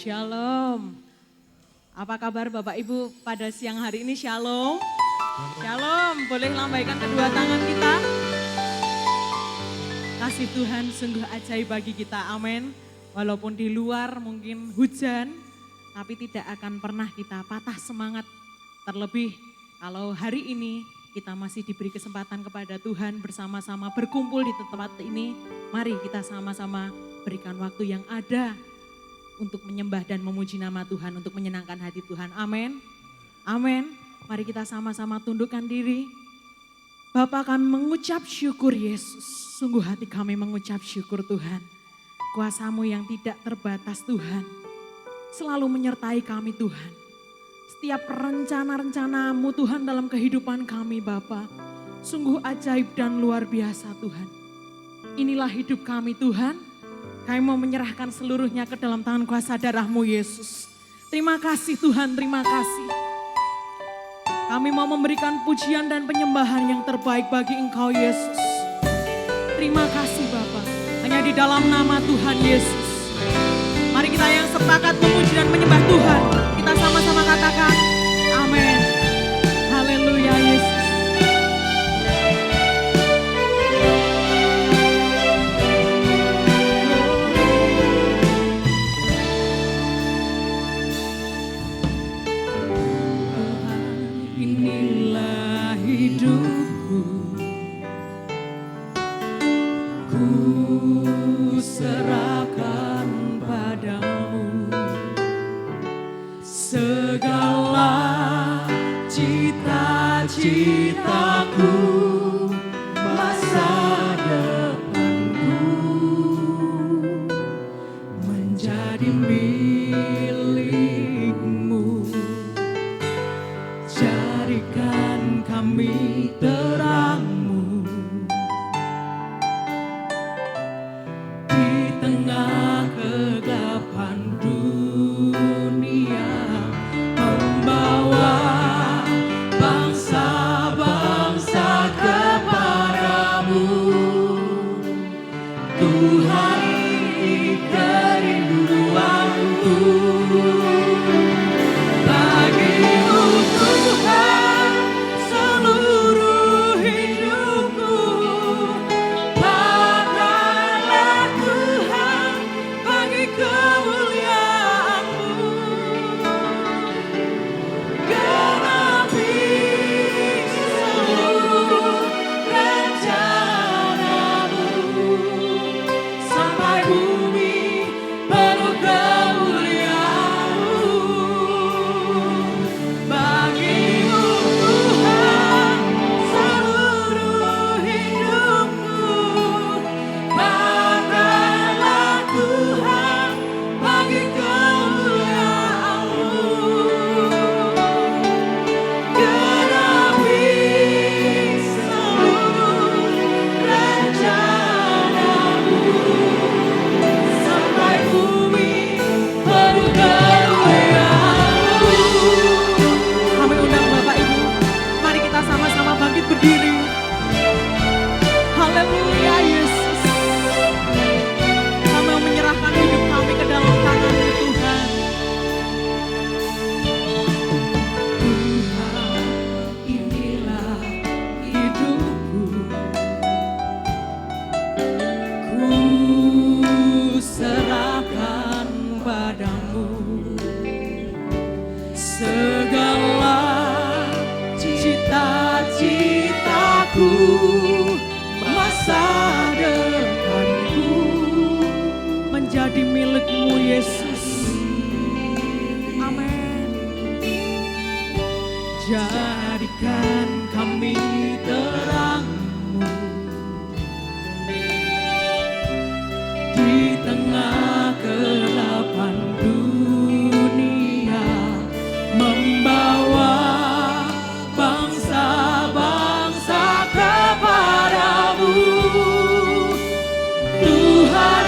Shalom. Apa kabar Bapak Ibu pada siang hari ini? Shalom. Shalom. Boleh lambaikan kedua tangan kita. Kasih Tuhan sungguh ajaib bagi kita. Amin. Walaupun di luar mungkin hujan, tapi tidak akan pernah kita patah semangat. Terlebih kalau hari ini kita masih diberi kesempatan kepada Tuhan bersama-sama berkumpul di tempat ini. Mari kita sama-sama berikan waktu yang ada untuk menyembah dan memuji nama Tuhan, untuk menyenangkan hati Tuhan. Amin. Amin. Mari kita sama-sama tundukkan diri. Bapa, kami mengucap syukur Yesus. Sungguh hati kami mengucap syukur Tuhan. Kuasa-Mu yang tidak terbatas Tuhan. Selalu menyertai kami Tuhan. Setiap rencana-rencana-Mu Tuhan dalam kehidupan kami Bapa. Sungguh ajaib dan luar biasa Tuhan. Inilah hidup kami Tuhan. Kami mau menyerahkan seluruhnya ke dalam tangan kuasa darah-Mu Yesus. Terima kasih Tuhan, terima kasih. Kami mau memberikan pujian dan penyembahan yang terbaik bagi Engkau Yesus. Terima kasih Bapa. Hanya di dalam nama Tuhan Yesus. Mari kita yang sepakat memuji dan menyembah Tuhan. Kita sama-sama katakan amin. Haleluya Yesus. Cita-citaku, masa depanku menjadi milik-Mu. Jadikan kami terang-Mu di tengah kegelapan dunia, membawa bangsa-bangsa kepadamu. Tuhan, ini kerinduanku. Bagi-Mu Tuhan seluruh hidupku. Pakailah Tuhan bagi kemuliaan-Mu. Genapi seluruh rencana-Mu sampai bumi penuh kemuliaan-Mu. Bagi-Mu Tuhan seluruh hidupku. Pakailah Tuhan bagi kemuliaan-Mu. Genapi seluruh rencana-Mu sampai bumi penuh kemuliaan-Mu. Kami undang Bapak Ibu, mari kita sama-sama bangkit berdiri. Haleluya Yesus. Kami mau menyerahkan hidup kami ke dalam tangan-Mu Tuhan. Tuhan, inilah hidupku. Ku serahkan padamu segala cita-citaku, masa depanku Menjadi milik-Mu Yesus. Amin. jadikan kami terang-Mu di tengah kegelapan dunia, membawa bangsa-bangsa kepadamu. Tuhan,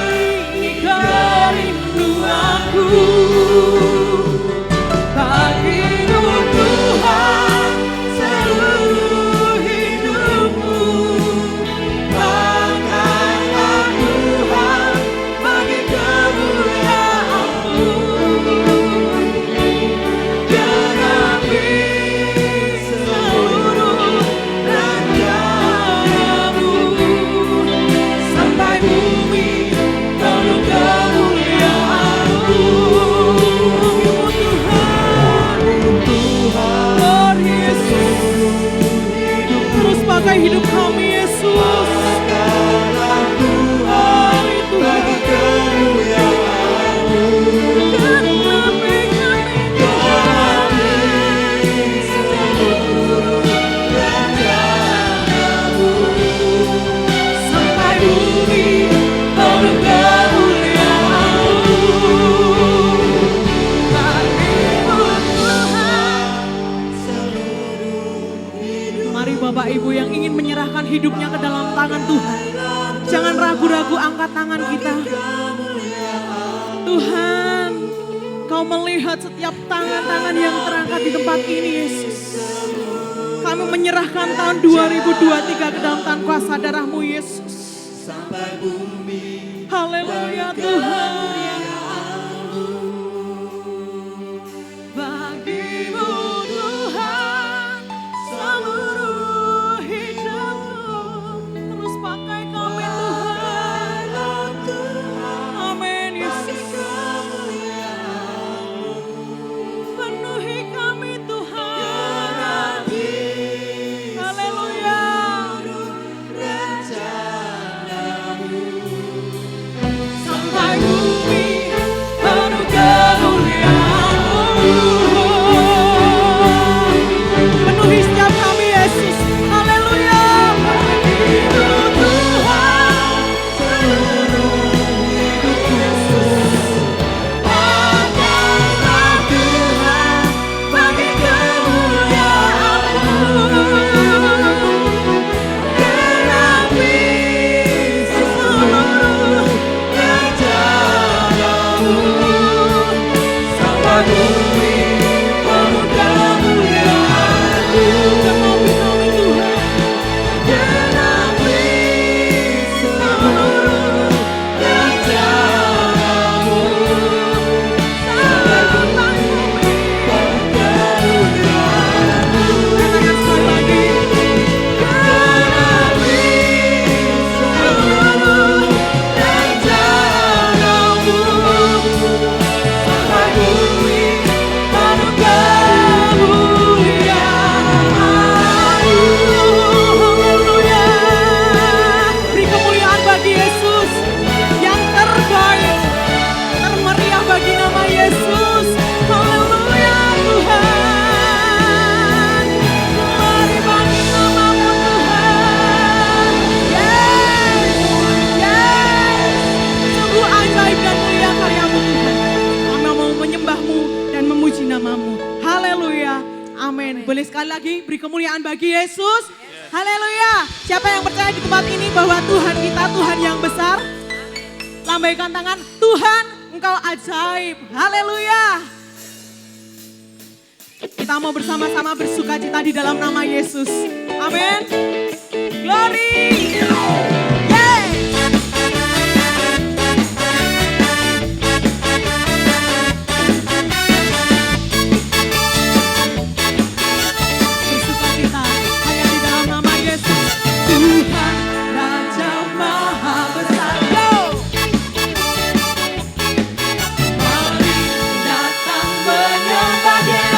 ini kerinduan menyertai hidup kami Yesus. Bapak Ibu yang ingin menyerahkan hidupnya ke dalam tangan Tuhan, jangan ragu-ragu angkat tangan kita. Tuhan, Kau melihat setiap tangan-tangan yang terangkat di tempat ini Yesus. Kami menyerahkan tahun 2023 ke dalam tangan kuasa darah-Mu Yesus. Haleluya Tuhan. Bagi-Mu Tuhan seluruh hidupku. Terus pakai kami Tuhan. Amin Yesus. Penuhi kami Tuhan. Haleluya. Sampai bumi penuh kemuliaan-Mu. Penuhi setiap kami Yesus. Haleluya. Bagi-Mu Tuhan seluruh hidupku Yesus. Pakailah Tuhan bagi kemuliaan-Mu. Genapi seluruh rencana-Mu. Sampai bumi penuh kemuliaan-Mu. Genapi kami Tuhan. Genapi seluruh rencana-Mu. Sampai bumi penuh kemuliaan-Mu. Katakan sekali lagi. Genapi seluruh rencana-Mu. Sampai bumi penuh kemuliaan-Mu. Haleluya. Beri kemuliaan bagi Yesus yang terbaik, termeriah bagi nama Yesus. Haleluya Tuhan. Mari bagi nama-Mu Tuhan. Yes, yes. Sungguh ajaib dan mulia karya-Mu Tuhan. Kami mau menyembah-Mu dan memuji nama-Mu. Haleluya. Amin. Boleh sekali lagi beri kemuliaan bagi Yesus. Haleluya. Siapa yang percaya di tempat ini bahwa Tuhan kita Tuhan yang besar? Lambaikan tangan. Tuhan, Engkau ajaib. Haleluya. Kita mau bersama-sama bersuka cita di dalam nama Yesus. Amin. Glory. Yeay. Bersuka cita hanya di dalam nama Yesus. Tuhan Raja Maha Besar. Go. Mari datang menyembah Dia.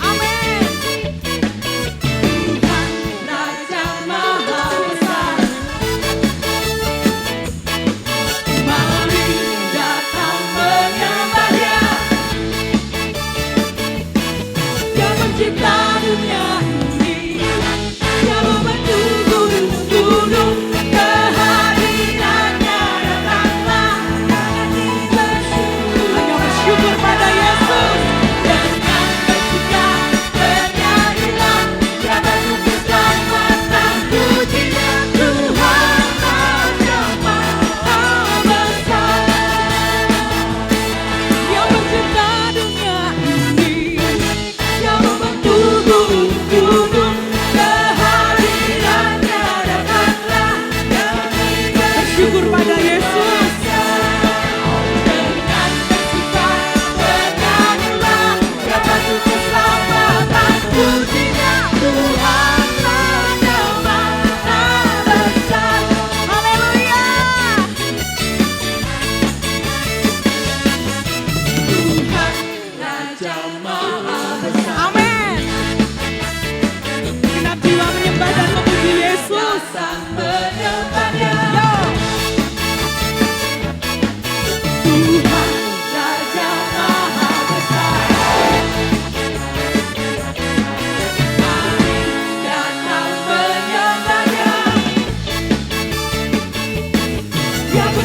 Amin. Tuhan Raja Maha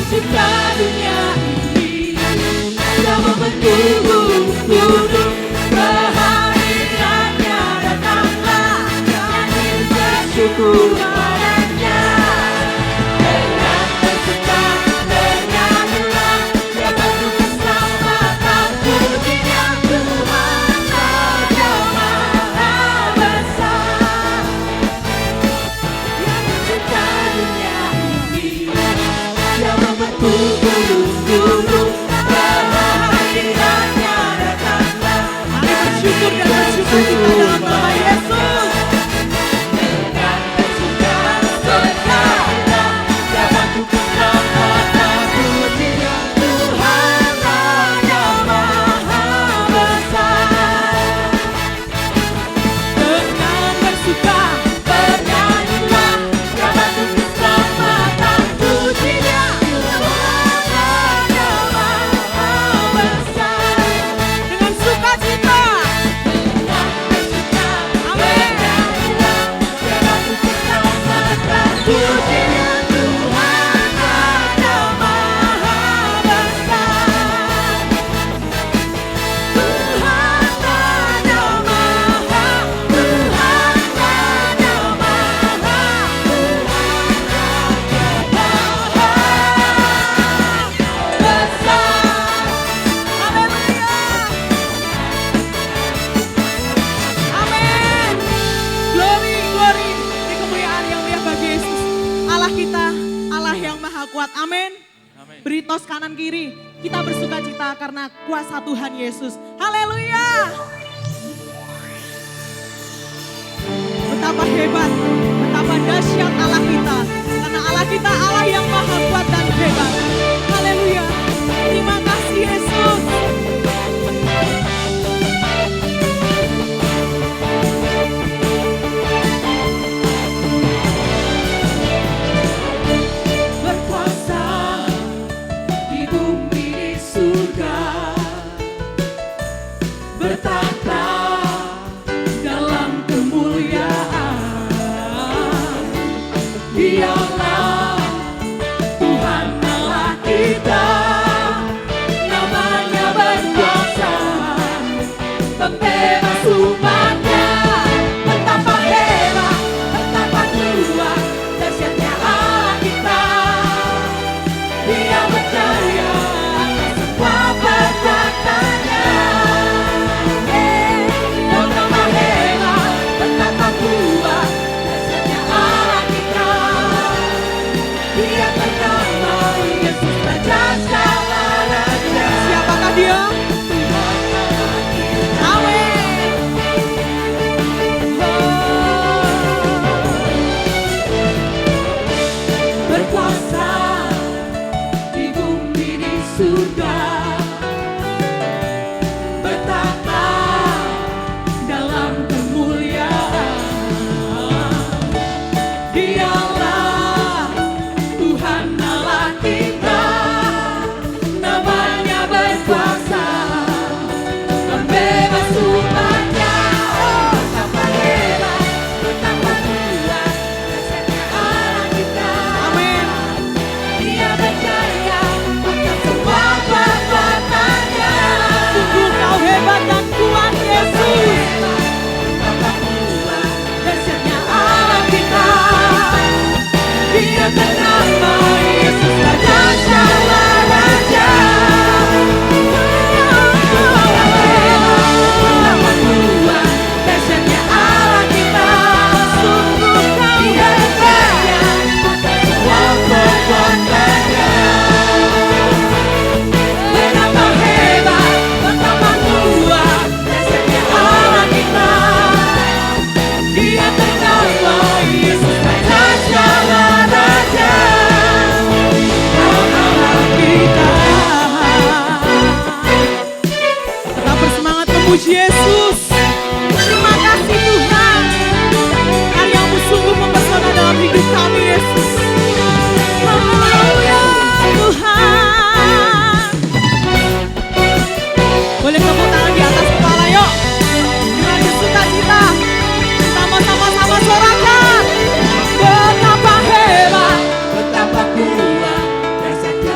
pencipta dunia ini, yang membentuk gunung, kehadirannya datanglah, kami bersyukur padanya. Dengan bersuka, bernyanyilah, dia bentuk keselamatan, pujinya Tuhan Raja Maha Besar, yang mencipta dunia ini, yang membentuk gunung-gunung, kehadirannya datanglah. Mari bersyukur dan bersuka cita dalam nama Yesus. Dengan bersuka, bernyanyilah, dia bentuk keselamatan, pujinya Tuhan Raja Maha Besar. Dengan bersuka, bernyanyilah, dia bentuk keselamatan, pujinya Tuhan Raja Maha Besar. Dengan sukacita. Dengan bersuka, Amin. bernyanyilah, dia bentuk keselamatan, pujinya Tuhan Raja Maha Besar. Tuhan Raja Maha, Tuhan Raja Maha, Tuhan Raja Maha Besar. Amin. Glory, glory. Ini kemuliaan yang mulia bagi Yesus. Allah kita, Allah yang maha kuat. Amin. Beri tos kanan kiri. Kita bersuka cita karena kuasa Tuhan Yesus. Haleluya. Betapa hebat, betapa dahsyat Allah kita. Karena Allah kita Allah yang maha kuat dan hebat. Haleluya. Terima kasih Yesus. Berkuasa di bumi di surga, bertahta dalam kemuliaan. Dialah Tuhan Allah kita, namanya berkuasa, pembebas umatnya. Betapa hebat, betapa kuat, dahsyatnya Allah kita. Dia berjaya atas semua perbuatannya. Betapa hebat, betapa kuat, dahsyatnya Allah kita. Dia bernama Yesus, Raja segala raja. Siapakah dia? Amin. Berkuasa di bumi di surga, bertahta dalam kemuliaan. Dialah Tuhan Allah kita, namanya berkuasa, pembebas umatnya. Oh, betapa hebat, betapa kuat, dahsyatnya Allah kita. Amin. Dia berjaya atas semua perbuatannya. Sungguh kau hebat dan kuat Yesus. Betapa kuat, dahsyatnya Allah kita. Dia bernama Yesus, Raja segala raja. Betapa kuat, dahsyatnya Allah kita. Sungguh kau Dia berjaya atas semua perbuatannya. Betapa hebat, betapa kuat, dahsyatnya Allah kita. Dia bernama Yesus, Raja segala raja. Allah kita. Tetap bersemangat memuji Yesus. Terima kasih Tuhan. Karyamu sungguh mempesona dalam hidup kami Yesus. Haleluya Tuhan. Boleh tepuk tangan di atas kepala yuk. Dengan bersuka cita. Kita mau sama-sama sorakan. Betapa hebat. Betapa kuat, dahsyatnya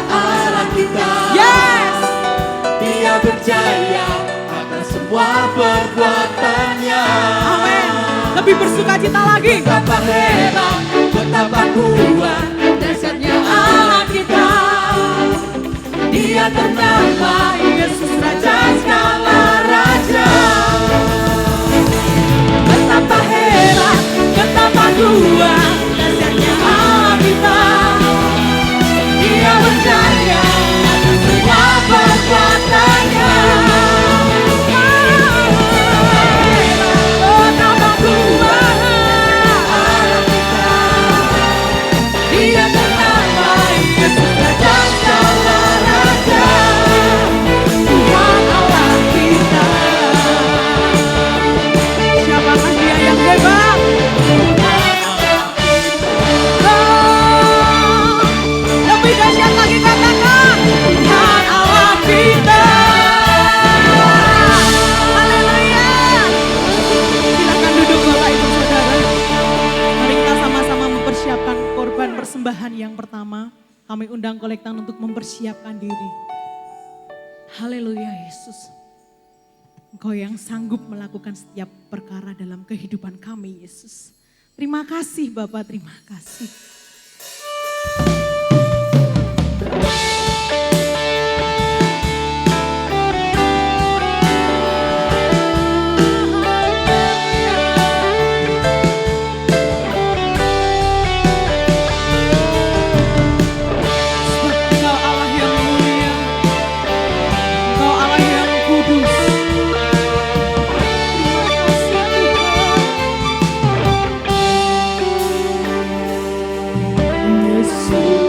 bersuka cita lagi. Betapa hebat, betapa kuat, dahsyatnya Allah kita. Dia ternama Yesus Raja segala raja. Betapa hebat, betapa kuat, dahsyatnya Allah kita. Dia berjaya atas semua perbuatannya. Betapa kuat Allah kita. Dia ternama Yesus Raja segala raja. Tuhan Allah kita. Siapakah dia yang hebat? Oh, lebih dahsyat lagi katakan, Tuhan Allah kita. haleluya. Silakan duduk Bapak Ibu Saudara. Mari kita sama-sama mempersiapkan korban persembahan yang pertama. Kami undang kolektan untuk mempersiapkan diri. Haleluya Yesus. Engkau yang sanggup melakukan setiap perkara dalam kehidupan kami Yesus. Terima kasih Bapak, terima kasih. Sebab Engkau Allah yang mulia, Engkau Allah yang kudus. Terima kasih Tuhan. Yesus.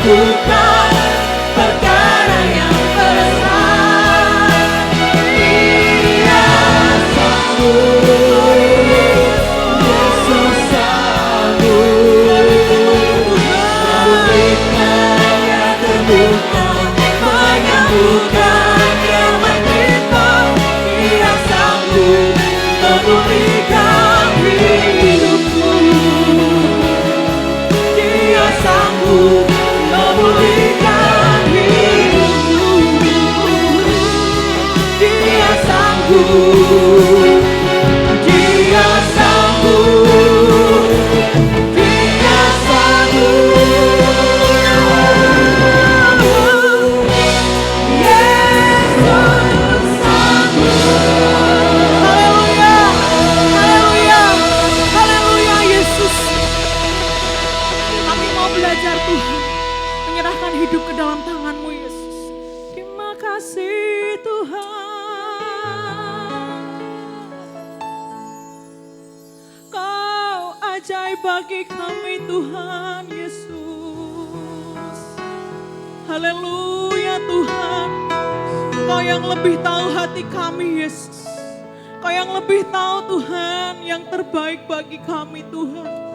melakukan perkara yang besar. Dia sanggup, Yesus sanggup memberikan yang terluka, menyembuhkan yang menderita. Dia sanggup memulihkan hidupku. Dia sanggup memulihkan hidupku. Dia sanggup. Dia sanggup. Dia sanggup. Yesus sanggup. Haleluya, haleluya, haleluya Yesus. Kami mau belajar Tuhan, menyerahkan hidup ke dalam tangan-Mu Yesus. Terima kasih Tuhan. Kau ajaib bagi kami Tuhan Yesus. Haleluya Tuhan. Kau yang lebih tahu hati kami Yesus. Kau yang lebih tahu Tuhan yang terbaik bagi kami Tuhan.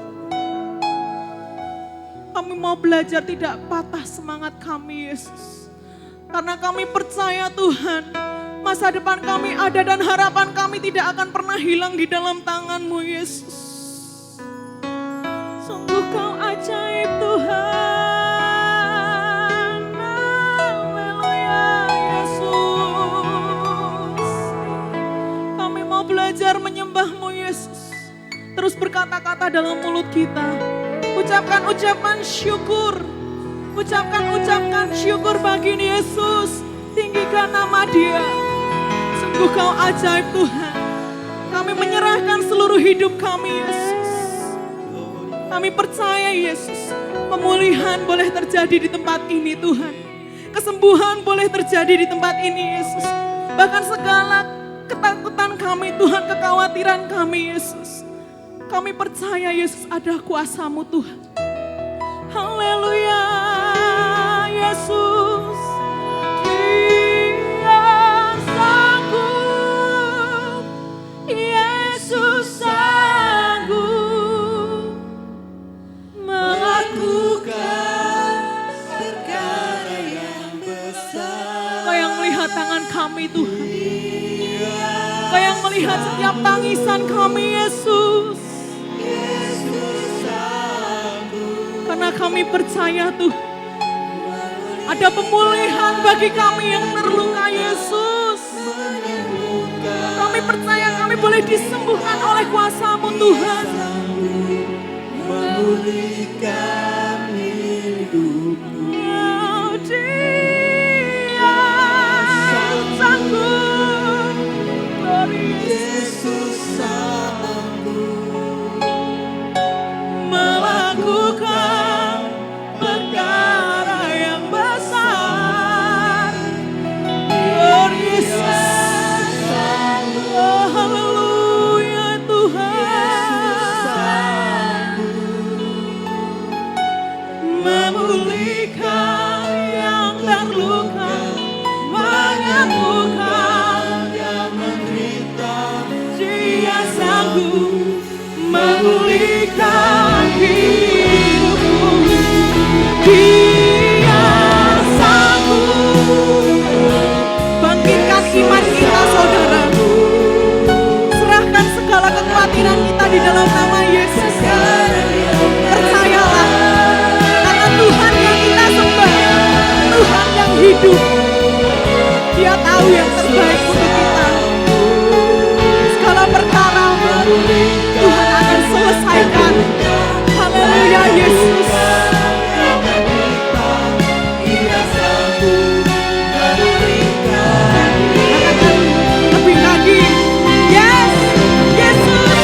Kami mau belajar tidak patah semangat kami Yesus. Karena kami percaya Tuhan, masa depan kami ada dan harapan kami tidak akan pernah hilang di dalam tangan-Mu Yesus. Sungguh Kau ajaib Tuhan. Haleluya Yesus. Kami mau belajar menyembah-Mu Yesus. Terus berkata-kata dalam mulut kita. Ucapkan ucapan syukur. Ucapkan syukur bagi Yesus. Tinggikan nama Dia. Sungguh Kau ajaib Tuhan. Kami menyerahkan seluruh hidup kami Yesus. Kami percaya Yesus, pemulihan boleh terjadi di tempat ini Tuhan. Kesembuhan boleh terjadi di tempat ini Yesus. Bahkan segala ketakutan kami Tuhan, kekhawatiran kami Yesus. Kami percaya Yesus ada kuasa-Mu Tuhan. Haleluya Yesus. Dia sanggup. Yesus sanggup melakukan perkara yang besar. Kau yang melihat tangan kami Tuhan. Kau yang melihat setiap tangisan kami Yesus. Karena kami percaya Tuhan, ada pemulihan bagi kami yang terluka Yesus. Kami percaya kami boleh disembuhkan oleh kuasa-Mu Tuhan. Memulihkan hidupku. Oh, Dia sanggup. Glory Yesus sanggup melakukan perkara yang besar. Lord Yesus, oh haleluya Tuhan, memulihkan yang terluka, menyembuhkan yang menderita. Dia sanggup memulihkan hidupku. Dia sanggup. Bangkitkan iman kita saudara. Serahkan segala kekhawatiran kita di dalam nama Yesus. Percayalah, karena Tuhan yang kita sembah, Tuhan yang hidup, Dia tahu yang terbaik untuk kita. Segala perkara Tuhan akan selesaikan. Haleluya Yesus. Katakan lebih lagi. Yes, Yesus.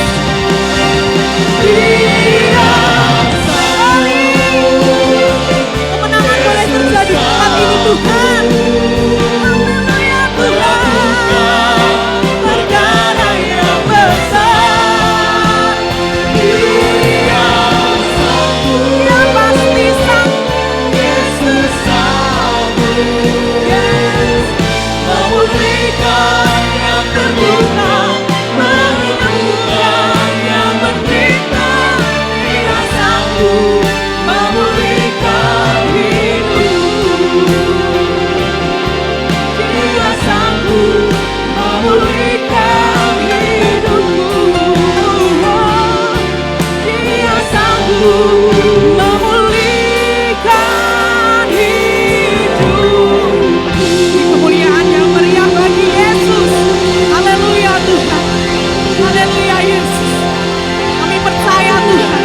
Dia sanggup. Kemenangan boleh terjadi di tempat ini Tuhan. Haleluya Tuhan. Perkara yang besar. Dia sanggup. memulihkan hidupku. Dia sanggup memulihkan hidupku. Dia sanggup memulihkan hidupku. Kemuliaan yang meriah bagi Yesus. Haleluya Tuhan. Haleluya Yesus. Kami percaya Tuhan,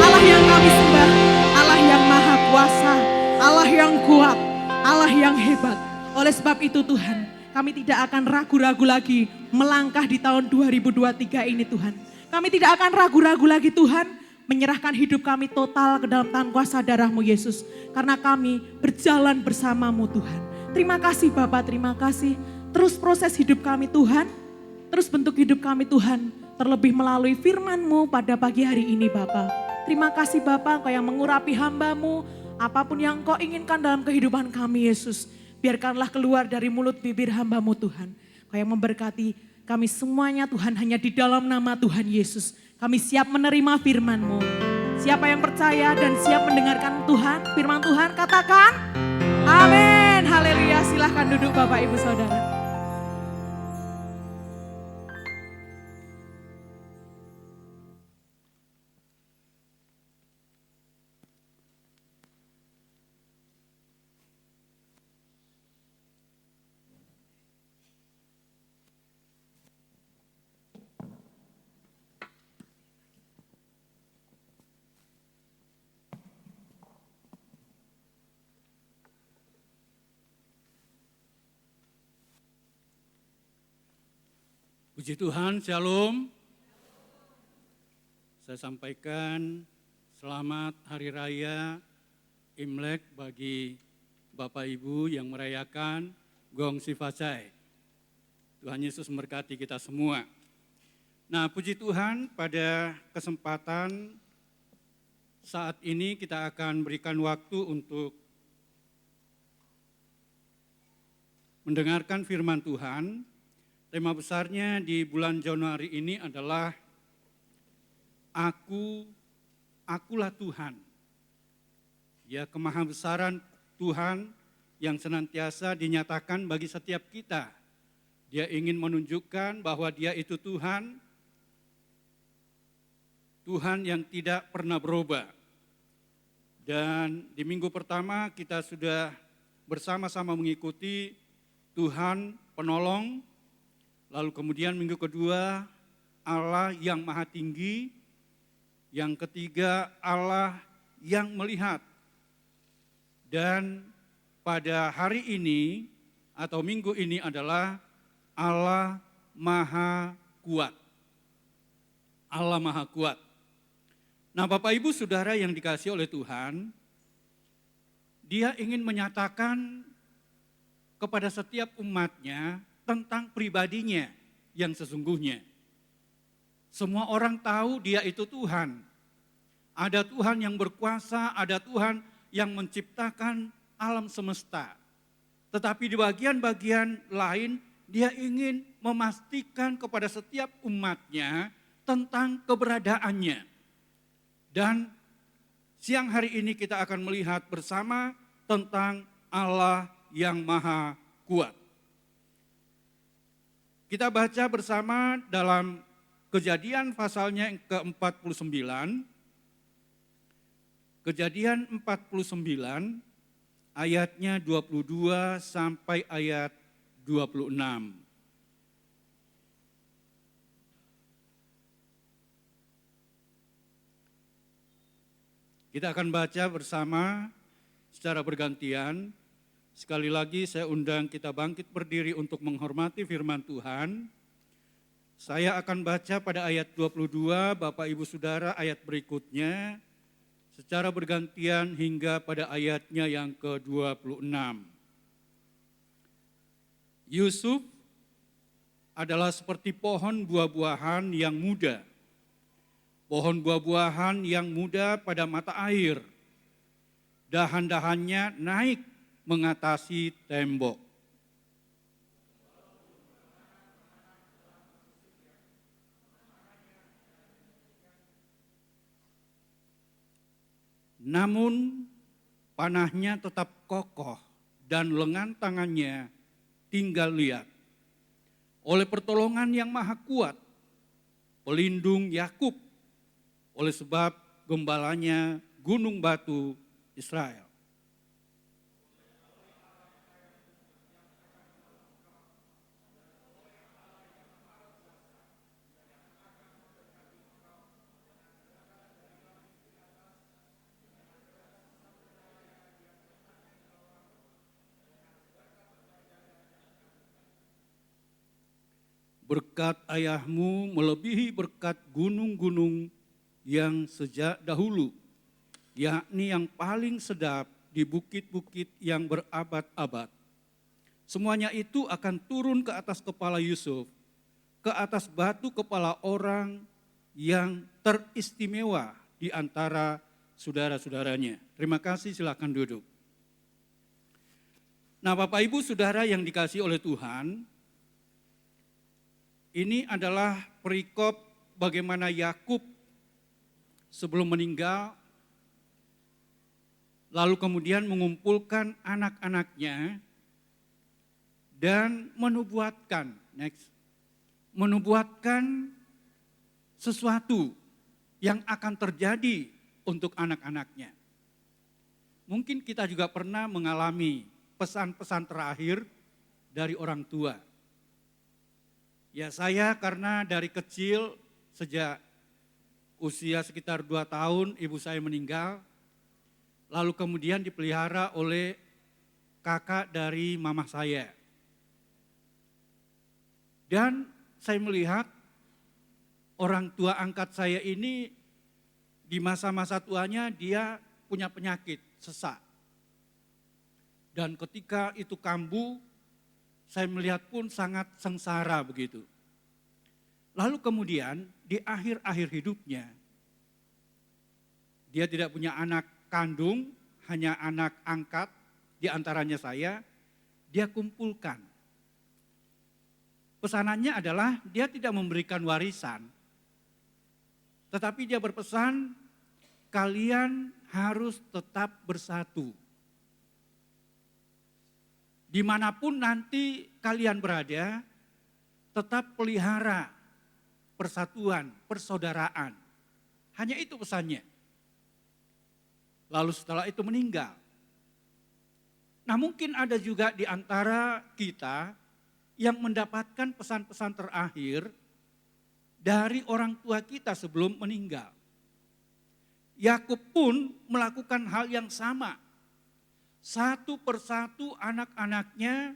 Allah yang kami sembah, Allah yang maha kuasa, Allah yang kuat, Allah yang hebat. Oleh sebab itu Tuhan, kami tidak akan ragu-ragu lagi melangkah di tahun 2023 ini Tuhan. Kami tidak akan ragu-ragu lagi Tuhan, menyerahkan hidup kami total ke dalam tangan kuasa darah-Mu Yesus. Karena kami berjalan bersama-Mu Tuhan. Terima kasih Bapa, terima kasih. Terus proses hidup kami Tuhan, terus bentuk hidup kami Tuhan. Terlebih melalui firman-Mu pada pagi hari ini Bapa. Terima kasih Bapa, Kau yang mengurapi hamba-Mu. Apapun yang Kau inginkan dalam kehidupan kami Yesus. Biarkanlah keluar dari mulut bibir hamba-Mu Tuhan. Kau yang memberkati kami semuanya Tuhan hanya di dalam nama Tuhan Yesus. Kami siap menerima firman-Mu. Siapa yang percaya dan siap mendengarkan Tuhan, firman Tuhan katakan amin. Haleluya, silahkan duduk Bapak Ibu Saudara. Puji Tuhan, Shalom. Saya sampaikan selamat Hari Raya Imlek bagi Bapak Ibu yang merayakan Gong Sifasai. Tuhan Yesus memberkati kita semua. Nah, puji Tuhan, pada kesempatan saat ini kita akan berikan waktu untuk mendengarkan firman Tuhan. Tema besarnya di bulan Januari ini adalah Akulah Tuhan. Ya, kemahabesaran Tuhan yang senantiasa dinyatakan bagi setiap kita. Dia ingin menunjukkan bahwa Dia itu Tuhan, Tuhan yang tidak pernah berubah. Dan di minggu pertama kita sudah bersama-sama mengikuti Tuhan penolong. Lalu kemudian minggu kedua Allah yang maha tinggi, yang ketiga Allah yang melihat. Dan pada hari ini atau minggu ini adalah Allah maha kuat. Allah maha kuat. Nah Bapak Ibu Saudara yang dikasihi oleh Tuhan, Dia ingin menyatakan kepada setiap umatnya tentang pribadinya yang sesungguhnya. Semua orang tahu Dia itu Tuhan. Ada Tuhan yang berkuasa, ada Tuhan yang menciptakan alam semesta. Tetapi di bagian-bagian lain Dia ingin memastikan kepada setiap umatnya tentang keberadaannya. Dan siang hari ini kita akan melihat bersama tentang Allah yang maha kuat. Kita baca bersama dalam Kejadian pasalnya yang ke-49. Kejadian 49 ayatnya 22 sampai ayat 26. Kita akan baca bersama secara bergantian. Sekali lagi saya undang kita bangkit berdiri untuk menghormati firman Tuhan. Saya akan baca pada ayat 22, Bapak Ibu Saudara ayat berikutnya, secara bergantian hingga pada ayatnya yang ke-26. Yusuf adalah seperti pohon buah-buahan yang muda. Pohon buah-buahan yang muda pada mata air. Dahan-dahannya naik mengatasi tembok. Namun panahnya tetap kokoh dan lengan tangannya tinggal liat. Oleh pertolongan yang maha kuat, pelindung Yakub, oleh sebab gembalanya gunung batu Israel. Berkat ayahmu melebihi berkat gunung-gunung yang sejak dahulu, yakni yang paling sedap di bukit-bukit yang berabad-abad. Semuanya itu akan turun ke atas kepala Yusuf, ke atas batu kepala orang yang teristimewa di antara saudara-saudaranya. Terima kasih, silakan duduk. Nah, Bapak Ibu Saudara yang dikasihi oleh Tuhan, ini adalah perikop bagaimana Yakub sebelum meninggal, lalu kemudian mengumpulkan anak-anaknya dan menubuatkan sesuatu yang akan terjadi untuk anak-anaknya. Mungkin kita juga pernah mengalami pesan-pesan terakhir dari orang tua. Ya, saya karena dari kecil sejak usia sekitar 2 tahun ibu saya meninggal, lalu kemudian dipelihara oleh kakak dari mama saya. Dan saya melihat orang tua angkat saya ini di masa-masa tuanya dia punya penyakit sesak. Dan ketika itu kambuh, saya melihat pun sangat sengsara begitu. Lalu kemudian di akhir-akhir hidupnya, dia tidak punya anak kandung, hanya anak angkat, di antaranya saya, dia kumpulkan. Pesanannya adalah dia tidak memberikan warisan, tetapi dia berpesan, kalian harus tetap bersatu. Dimanapun nanti kalian berada, tetap pelihara persatuan, persaudaraan. Hanya itu pesannya. Lalu setelah itu meninggal. Nah, mungkin ada juga di antara kita yang mendapatkan pesan-pesan terakhir dari orang tua kita sebelum meninggal. Yakub pun melakukan hal yang sama. Satu persatu anak-anaknya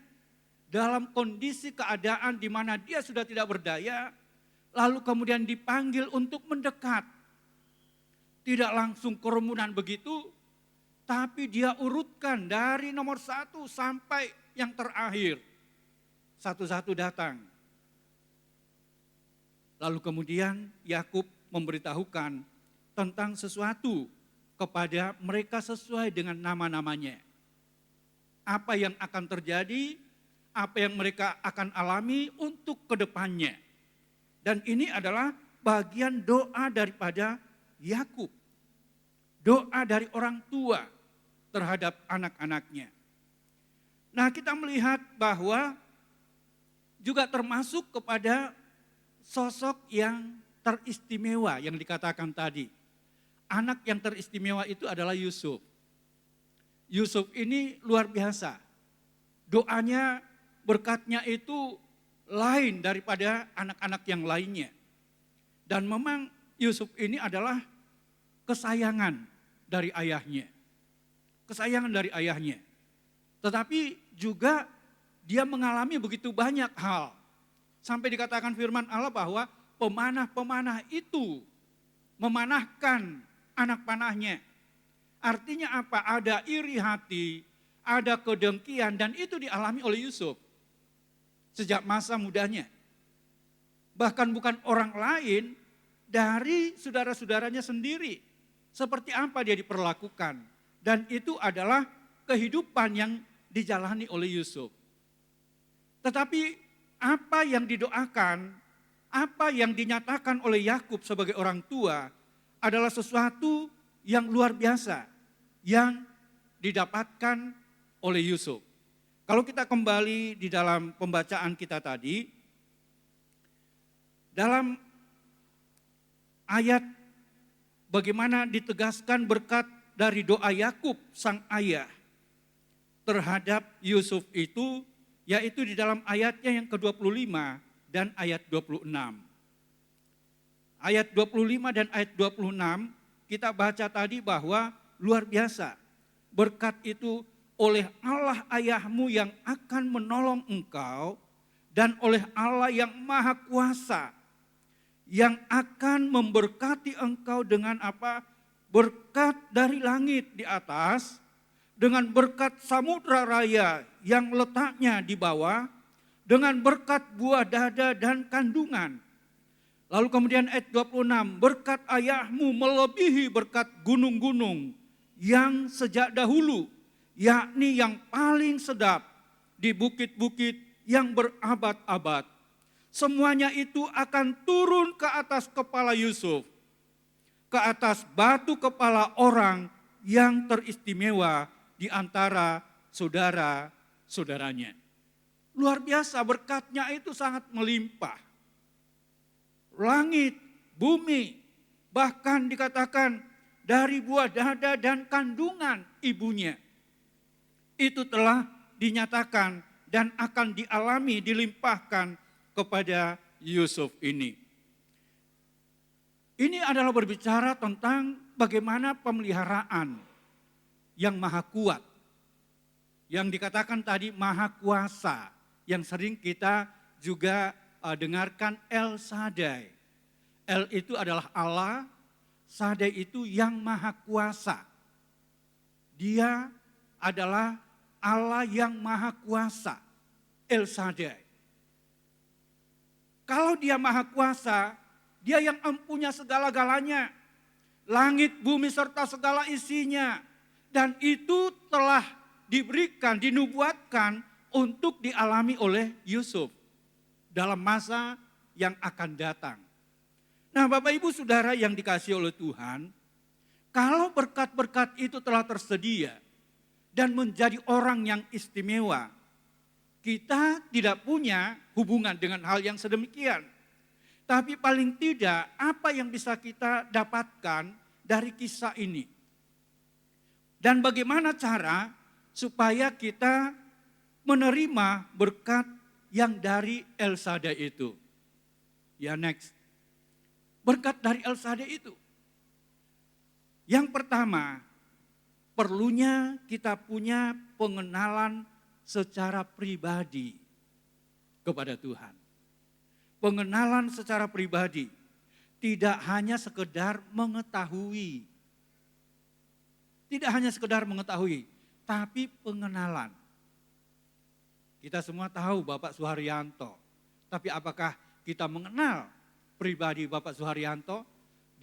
dalam kondisi keadaan di mana dia sudah tidak berdaya, lalu kemudian dipanggil untuk mendekat. Tidak langsung kerumunan begitu, tapi dia urutkan dari nomor 1 sampai yang terakhir. Satu-satu datang. Lalu kemudian Yakub memberitahukan tentang sesuatu kepada mereka sesuai dengan nama-namanya. Apa yang akan terjadi, apa yang mereka akan alami untuk kedepannya. Dan ini adalah bagian doa daripada Yakub. Doa dari orang tua terhadap anak-anaknya. Nah, kita melihat bahwa juga termasuk kepada sosok yang teristimewa yang dikatakan tadi. Anak yang teristimewa itu adalah Yusuf. Yusuf ini luar biasa. Doanya, berkatnya itu lain daripada anak-anak yang lainnya. Dan memang Yusuf ini adalah kesayangan dari ayahnya. Kesayangan dari ayahnya. Tetapi juga dia mengalami begitu banyak hal. Sampai dikatakan firman Allah bahwa pemanah-pemanah itu memanahkan anak panahnya. Artinya apa? Ada iri hati, ada kedengkian, dan itu dialami oleh Yusuf sejak masa mudanya. Bahkan bukan orang lain, dari saudara-saudaranya sendiri. Seperti apa dia diperlakukan. Dan itu adalah kehidupan yang dijalani oleh Yusuf. Tetapi apa yang didoakan, apa yang dinyatakan oleh Yakub sebagai orang tua adalah sesuatu yang luar biasa. yang didapatkan oleh Yusuf. Kalau kita kembali di dalam pembacaan kita tadi, dalam ayat bagaimana ditegaskan berkat dari doa Yakub sang ayah terhadap Yusuf itu, yaitu di dalam ayatnya yang ke-25 dan ayat 26. Ayat 25 dan ayat 26 kita baca tadi bahwa luar biasa. Berkat itu oleh Allah ayahmu yang akan menolong engkau dan oleh Allah yang maha kuasa yang akan memberkati engkau dengan apa? Berkat dari langit di atas, dengan berkat samudra raya yang letaknya di bawah, dengan berkat buah dada dan kandungan. Lalu kemudian ayat 26, berkat ayahmu melebihi berkat gunung-gunung yang sejak dahulu, yakni yang paling sedap di bukit-bukit yang berabad-abad. Semuanya itu akan turun ke atas kepala Yusuf, ke atas batu kepala orang yang teristimewa di antara saudara-saudaranya. Luar biasa, berkatnya itu sangat melimpah. Langit, bumi, bahkan dikatakan dari buah dada dan kandungan ibunya. Itu telah dinyatakan dan akan dialami, dilimpahkan kepada Yusuf ini. Ini adalah berbicara tentang bagaimana pemeliharaan yang maha kuat. Yang dikatakan tadi maha kuasa, yang sering kita juga dengarkan El Shaddai. El itu adalah Allah, Shaddai itu yang maha kuasa. Dia adalah Allah yang maha kuasa, El Shaddai. Kalau dia maha kuasa, dia yang empunya segala-galanya. Langit, bumi, serta segala isinya. Dan itu telah diberikan, dinubuatkan untuk dialami oleh Yusuf dalam masa yang akan datang. Nah, Bapak Ibu Saudara yang dikasihi oleh Tuhan, kalau berkat-berkat itu telah tersedia dan menjadi orang yang istimewa, kita tidak punya hubungan dengan hal yang sedemikian. Tapi paling tidak apa yang bisa kita dapatkan dari kisah ini. Dan bagaimana cara supaya kita menerima berkat yang dari El Shaddai itu. Ya, next. Berkat dari El Shaddai itu. Yang pertama, perlunya kita punya pengenalan secara pribadi kepada Tuhan. Pengenalan secara pribadi, tidak hanya sekedar mengetahui. Tidak hanya sekedar mengetahui, tapi pengenalan. Kita semua tahu Bapak Suharyanto, tapi apakah kita mengenal pribadi Bapak Suharyanto?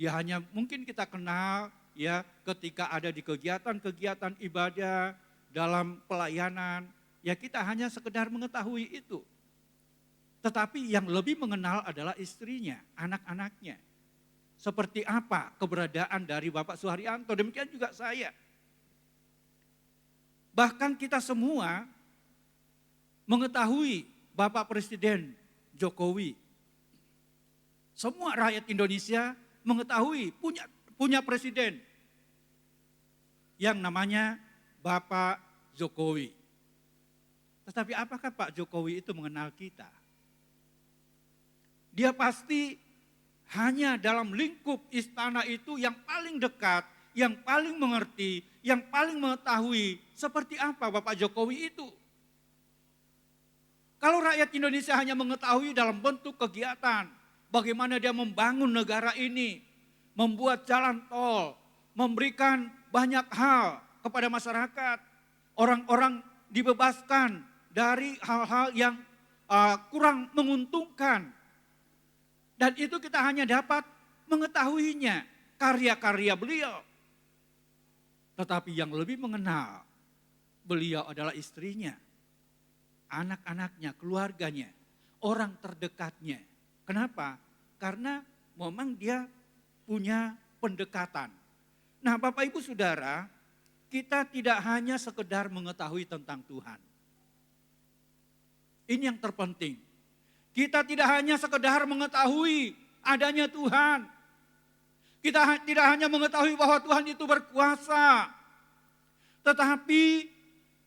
Dia hanya mungkin kita kenal ya ketika ada di kegiatan-kegiatan ibadah, dalam pelayanan, ya kita hanya sekedar mengetahui itu. Tetapi yang lebih mengenal adalah istrinya, anak-anaknya. Seperti apa keberadaan dari Bapak Suharyanto, demikian juga saya. Bahkan kita semua mengetahui Bapak Presiden Jokowi. Semua rakyat Indonesia mengetahui punya presiden yang namanya Bapak Jokowi. Tetapi apakah Pak Jokowi itu mengenal kita? Dia pasti hanya dalam lingkup istana itu yang paling dekat, yang paling mengerti, yang paling mengetahui seperti apa Bapak Jokowi itu. Kalau rakyat Indonesia hanya mengetahui dalam bentuk kegiatan, bagaimana dia membangun negara ini, membuat jalan tol, memberikan banyak hal kepada masyarakat, orang-orang dibebaskan dari hal-hal yang kurang menguntungkan. Dan itu kita hanya dapat mengetahuinya, karya-karya beliau. Tetapi yang lebih mengenal beliau adalah istrinya, anak-anaknya, keluarganya, orang terdekatnya. Kenapa? Karena memang dia punya pendekatan. Nah Bapak Ibu Saudara, kita tidak hanya sekedar mengetahui tentang Tuhan. Ini yang terpenting. Kita tidak hanya sekedar mengetahui adanya Tuhan. Kita tidak hanya mengetahui bahwa Tuhan itu berkuasa. Tetapi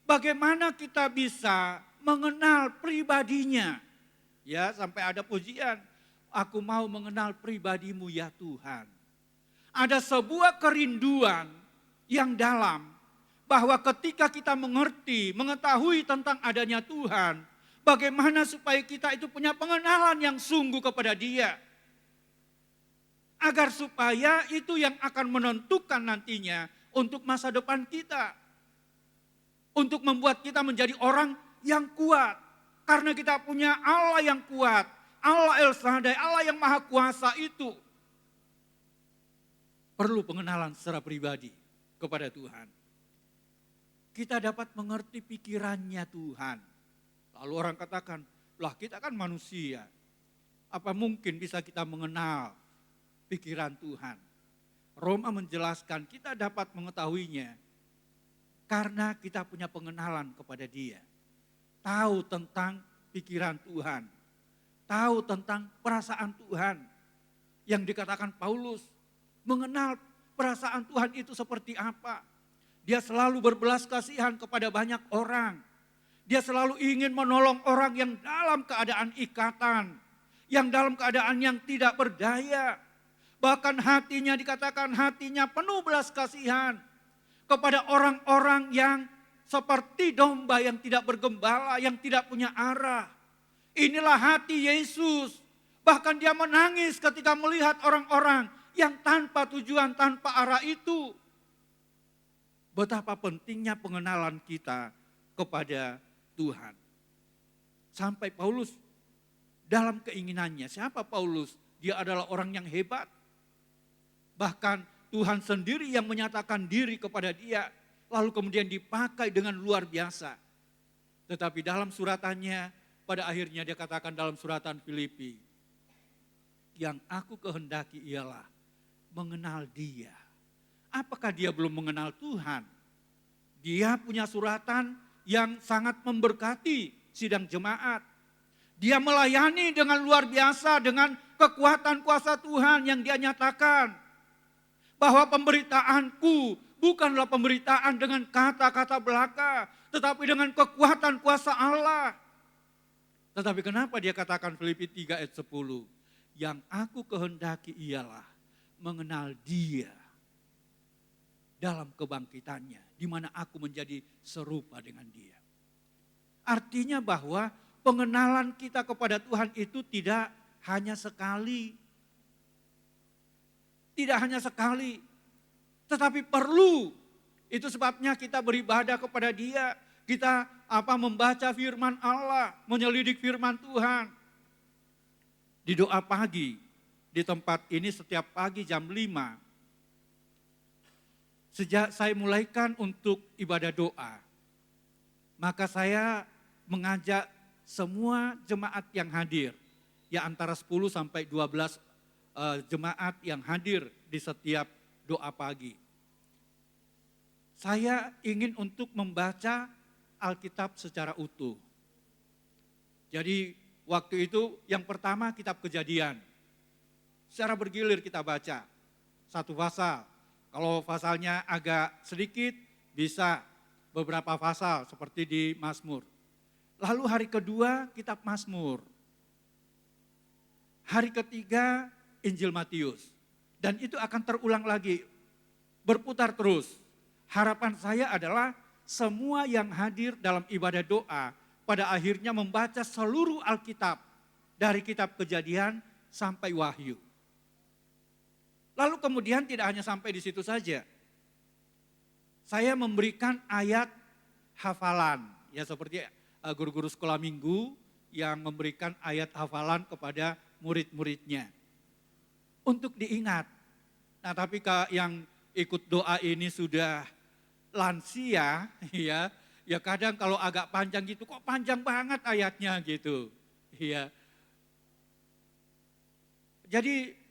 bagaimana kita bisa mengenal pribadinya. Ya, sampai ada pujian, aku mau mengenal pribadimu ya Tuhan. Ada sebuah kerinduan yang dalam bahwa ketika kita mengerti, mengetahui tentang adanya Tuhan, bagaimana supaya kita itu punya pengenalan yang sungguh kepada Dia. Agar supaya itu yang akan menentukan nantinya untuk masa depan kita. Untuk membuat kita menjadi orang yang kuat. Karena kita punya Allah yang kuat, Allah El Shaddai, Allah yang Maha Kuasa itu. Perlu pengenalan secara pribadi kepada Tuhan. Kita dapat mengerti pikirannya Tuhan. Lalu orang katakan, lah kita kan manusia. Apa mungkin bisa kita mengenal pikiran Tuhan? Roma menjelaskan kita dapat mengetahuinya karena kita punya pengenalan kepada Dia. Tahu tentang pikiran Tuhan. Tahu tentang perasaan Tuhan. Yang dikatakan Paulus, mengenal perasaan Tuhan itu seperti apa. Dia selalu berbelas kasihan kepada banyak orang. Dia selalu ingin menolong orang yang dalam keadaan ikatan. Yang dalam keadaan yang tidak berdaya. Bahkan hatinya dikatakan hatinya penuh belas kasihan. Kepada orang-orang yang seperti domba yang tidak bergembala, yang tidak punya arah. Inilah hati Yesus. Bahkan dia menangis ketika melihat orang-orang yang tanpa tujuan, tanpa arah itu. Betapa pentingnya pengenalan kita kepada Tuhan. Sampai Paulus dalam keinginannya, siapa Paulus? Dia adalah orang yang hebat. Bahkan Tuhan sendiri yang menyatakan diri kepada dia, lalu kemudian dipakai dengan luar biasa. Tetapi dalam suratannya, pada akhirnya dia katakan dalam suratan Filipi, yang aku kehendaki ialah mengenal Dia. Apakah dia belum mengenal Tuhan? Dia punya suratan yang sangat memberkati sidang jemaat. Dia melayani dengan luar biasa dengan kekuatan kuasa Tuhan yang dia nyatakan. Bahwa pemberitaanku bukanlah pemberitaan dengan kata-kata belaka, tetapi dengan kekuatan kuasa Allah. Tetapi kenapa dia katakan Filipi 3 ayat 10? Yang aku kehendaki ialah mengenal Dia dalam kebangkitannya, di mana aku menjadi serupa dengan Dia. Artinya bahwa pengenalan kita kepada Tuhan itu tidak hanya sekali. Tidak hanya sekali, tetapi perlu. Itu sebabnya kita beribadah kepada Dia. Kita membaca firman Allah, menyelidik firman Tuhan. Di doa pagi, di tempat ini setiap pagi jam 5. Sejak saya mulaikan untuk ibadah doa, maka saya mengajak semua jemaat yang hadir, ya antara 10 sampai 12 jemaat yang hadir di setiap doa pagi. Saya ingin untuk membaca Alkitab secara utuh. Jadi waktu itu yang pertama kitab Kejadian. Secara bergilir kita baca satu pasal. Kalau pasalnya agak sedikit bisa beberapa pasal seperti di Mazmur. Lalu hari kedua kitab Mazmur. Hari ketiga Injil Matius. Dan itu akan terulang lagi, berputar terus. Harapan saya adalah semua yang hadir dalam ibadah doa pada akhirnya membaca seluruh Alkitab dari kitab Kejadian sampai Wahyu. Lalu kemudian tidak hanya sampai di situ saja. Saya memberikan ayat hafalan, ya seperti guru-guru sekolah minggu yang memberikan ayat hafalan kepada murid-muridnya. Untuk diingat. Nah tapi yang ikut doa ini sudah lansia, ya kadang kalau agak panjang gitu, kok panjang banget ayatnya gitu. Ya. Jadi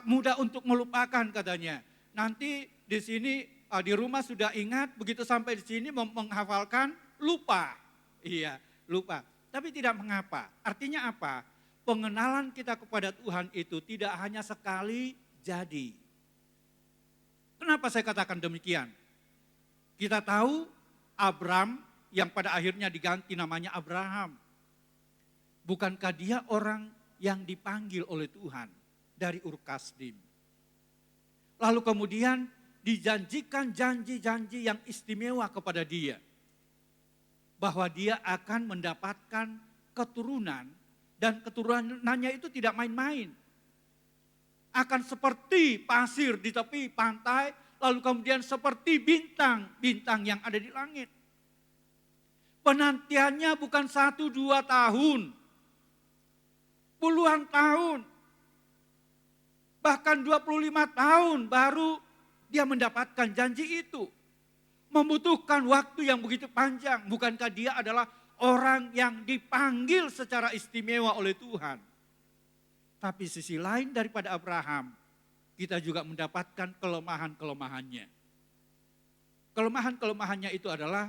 mudah untuk melupakan katanya. Nanti di sini di rumah sudah ingat, begitu sampai di sini menghafalkan, lupa. Iya, lupa. Tapi tidak mengapa. Artinya apa? Pengenalan kita kepada Tuhan itu tidak hanya sekali jadi. Kenapa saya katakan demikian? Kita tahu Abram yang pada akhirnya diganti namanya Abraham. Bukankah dia orang yang dipanggil oleh Tuhan dari Ur Kasdim? Lalu kemudian dijanjikan janji-janji yang istimewa kepada dia. Bahwa dia akan mendapatkan keturunan dan keturunannya itu tidak main-main. Akan seperti pasir di tepi pantai, lalu kemudian seperti bintang-bintang yang ada di langit. Penantiannya bukan 1-2 tahun, puluhan tahun, bahkan 25 tahun baru dia mendapatkan janji itu. Membutuhkan waktu yang begitu panjang. Bukankah dia adalah orang yang dipanggil secara istimewa oleh Tuhan. Tapi sisi lain daripada Abraham, kita juga mendapatkan kelemahan-kelemahannya. Kelemahan-kelemahannya itu adalah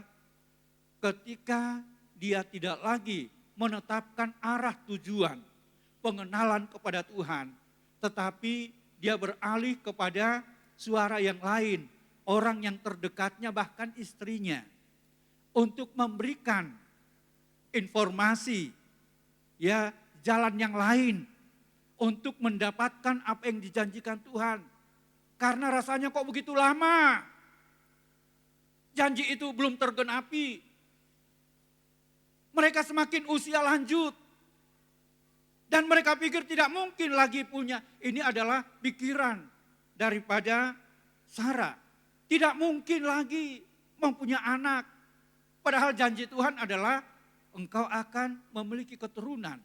ketika dia tidak lagi menetapkan arah tujuan, pengenalan kepada Tuhan. Tetapi dia beralih kepada suara yang lain, orang yang terdekatnya bahkan istrinya. Untuk memberikan informasi, ya jalan yang lain. Untuk mendapatkan apa yang dijanjikan Tuhan. Karena rasanya kok begitu lama. Janji itu belum tergenapi. Mereka semakin usia lanjut. Dan mereka pikir tidak mungkin lagi punya. Ini adalah pikiran daripada Sarah. Tidak mungkin lagi mempunyai anak. Padahal janji Tuhan adalah engkau akan memiliki keturunan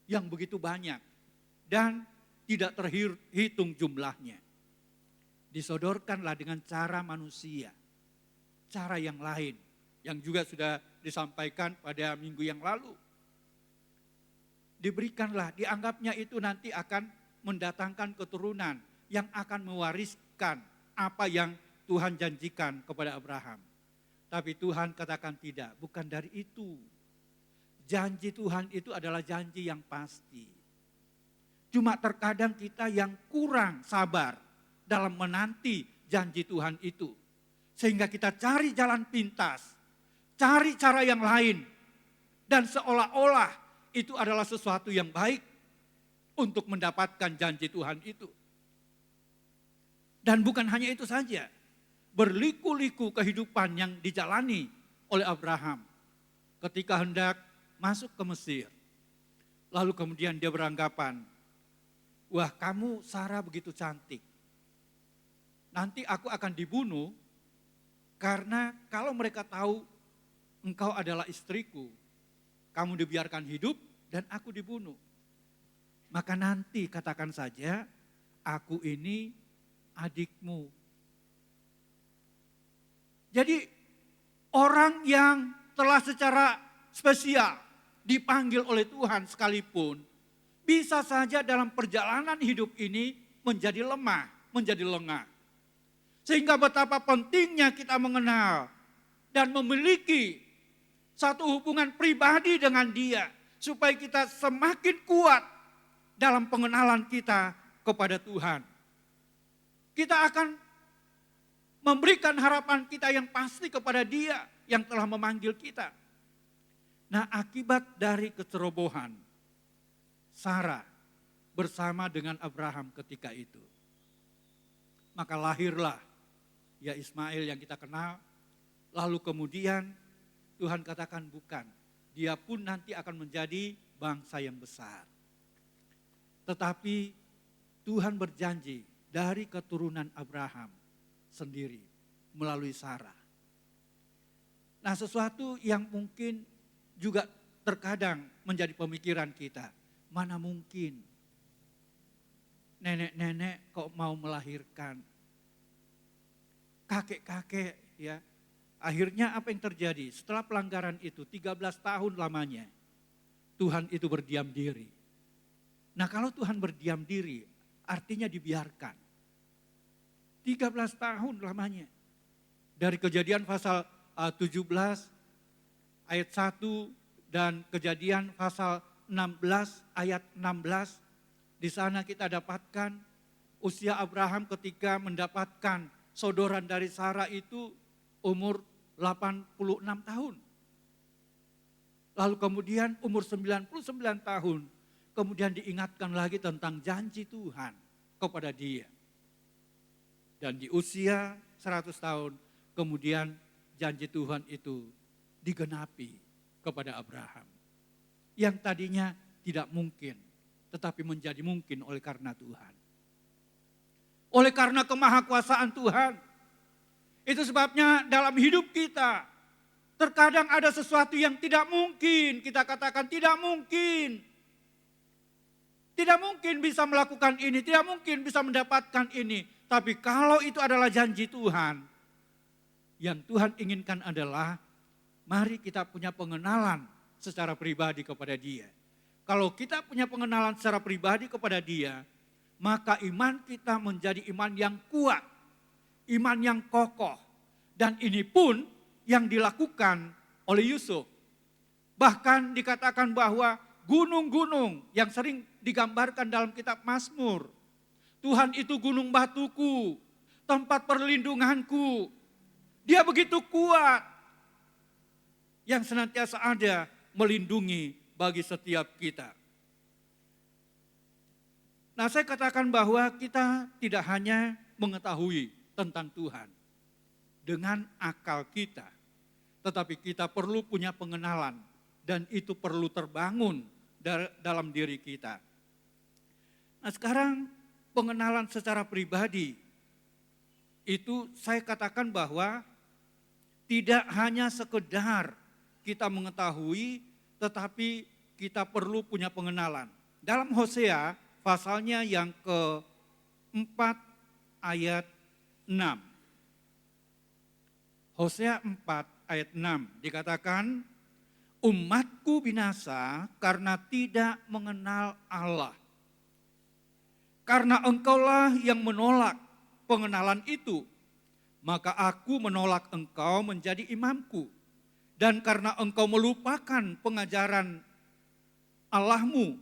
yang begitu banyak. Dan tidak terhitung jumlahnya. Disodorkanlah dengan cara manusia. Cara yang lain. Yang juga sudah disampaikan pada minggu yang lalu. Diberikanlah, dianggapnya itu nanti akan mendatangkan keturunan. Yang akan mewariskan apa yang Tuhan janjikan kepada Abraham. Tapi Tuhan katakan tidak, bukan dari itu. Janji Tuhan itu adalah janji yang pasti. Cuma terkadang kita yang kurang sabar dalam menanti janji Tuhan itu. Sehingga kita cari jalan pintas, cari cara yang lain. Dan seolah-olah itu adalah sesuatu yang baik untuk mendapatkan janji Tuhan itu. Dan bukan hanya itu saja, berliku-liku kehidupan yang dijalani oleh Abraham ketika hendak masuk ke Mesir. Lalu kemudian dia beranggapan, wah kamu Sarah begitu cantik. Nanti aku akan dibunuh karena kalau mereka tahu engkau adalah istriku, kamu dibiarkan hidup dan aku dibunuh. Maka nanti katakan saja aku ini adikmu. Jadi orang yang telah secara spesial dipanggil oleh Tuhan sekalipun, bisa saja dalam perjalanan hidup ini menjadi lemah, menjadi lengah. Sehingga betapa pentingnya kita mengenal dan memiliki satu hubungan pribadi dengan dia. Supaya kita semakin kuat dalam pengenalan kita kepada Tuhan. Kita akan memberikan harapan kita yang pasti kepada dia yang telah memanggil kita. Nah, akibat dari kecerobohan Sarah bersama dengan Abraham ketika itu. Maka lahirlah ya Ismail yang kita kenal. Lalu kemudian Tuhan katakan bukan. Dia pun nanti akan menjadi bangsa yang besar. Tetapi Tuhan berjanji dari keturunan Abraham sendiri melalui Sarah. Nah, sesuatu yang mungkin juga terkadang menjadi pemikiran kita. Mana mungkin nenek-nenek kok mau melahirkan, kakek-kakek ya. Akhirnya apa yang terjadi? Setelah pelanggaran itu 13 tahun lamanya Tuhan itu berdiam diri. Nah, kalau Tuhan berdiam diri artinya dibiarkan. 13 tahun lamanya. dari Kejadian pasal 17 ayat 1 dan Kejadian pasal 16 ayat 16. Di sana kita dapatkan usia Abraham ketika mendapatkan sodoran dari Sarah itu umur 86 tahun. Lalu kemudian umur 99 tahun, kemudian diingatkan lagi tentang janji Tuhan kepada dia. Dan di usia 100 tahun, kemudian janji Tuhan itu digenapi kepada Abraham. Yang tadinya tidak mungkin, tetapi menjadi mungkin oleh karena Tuhan. Oleh karena kemahakuasaan Tuhan. Itu sebabnya dalam hidup kita, terkadang ada sesuatu yang tidak mungkin. Kita katakan tidak mungkin. Tidak mungkin bisa melakukan ini, tidak mungkin bisa mendapatkan ini. Tapi kalau itu adalah janji Tuhan, yang Tuhan inginkan adalah mari kita punya pengenalan secara pribadi kepada Dia. Kalau kita punya pengenalan secara pribadi kepada Dia, maka iman kita menjadi iman yang kuat, iman yang kokoh. Dan ini pun yang dilakukan oleh Yusuf. Bahkan dikatakan bahwa gunung-gunung yang sering digambarkan dalam kitab Mazmur, Tuhan itu gunung batuku, tempat perlindunganku. Dia begitu kuat yang senantiasa ada melindungi bagi setiap kita. Nah, saya katakan bahwa kita tidak hanya mengetahui tentang Tuhan dengan akal kita, tetapi kita perlu punya pengenalan dan itu perlu terbangun dalam diri kita. Nah, sekarang pengenalan secara pribadi itu saya katakan bahwa tidak hanya sekedar kita mengetahui, tetapi kita perlu punya pengenalan. Dalam Hosea pasalnya yang ke-4 ayat 6. Hosea 4 ayat 6 dikatakan, umatku binasa karena tidak mengenal Allah. Karena engkaulah yang menolak pengenalan itu, maka aku menolak engkau menjadi imamku. Dan karena engkau melupakan pengajaran Allahmu,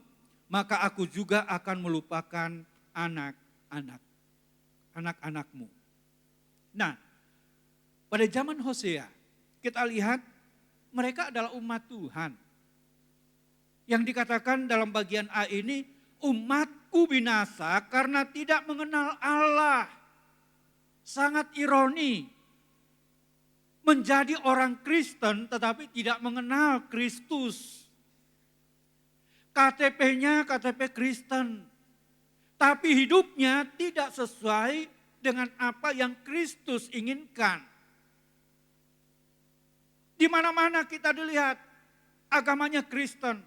maka aku juga akan melupakan anak-anakmu. Nah, pada zaman Hosea, kita lihat mereka adalah umat Tuhan. Yang dikatakan dalam bagian A ini, umatku binasa karena tidak mengenal Allah. Sangat ironi. Menjadi orang Kristen tetapi tidak mengenal Kristus. KTP-nya KTP Kristen. Tapi hidupnya tidak sesuai dengan apa yang Kristus inginkan. Di mana-mana kita dilihat agamanya Kristen.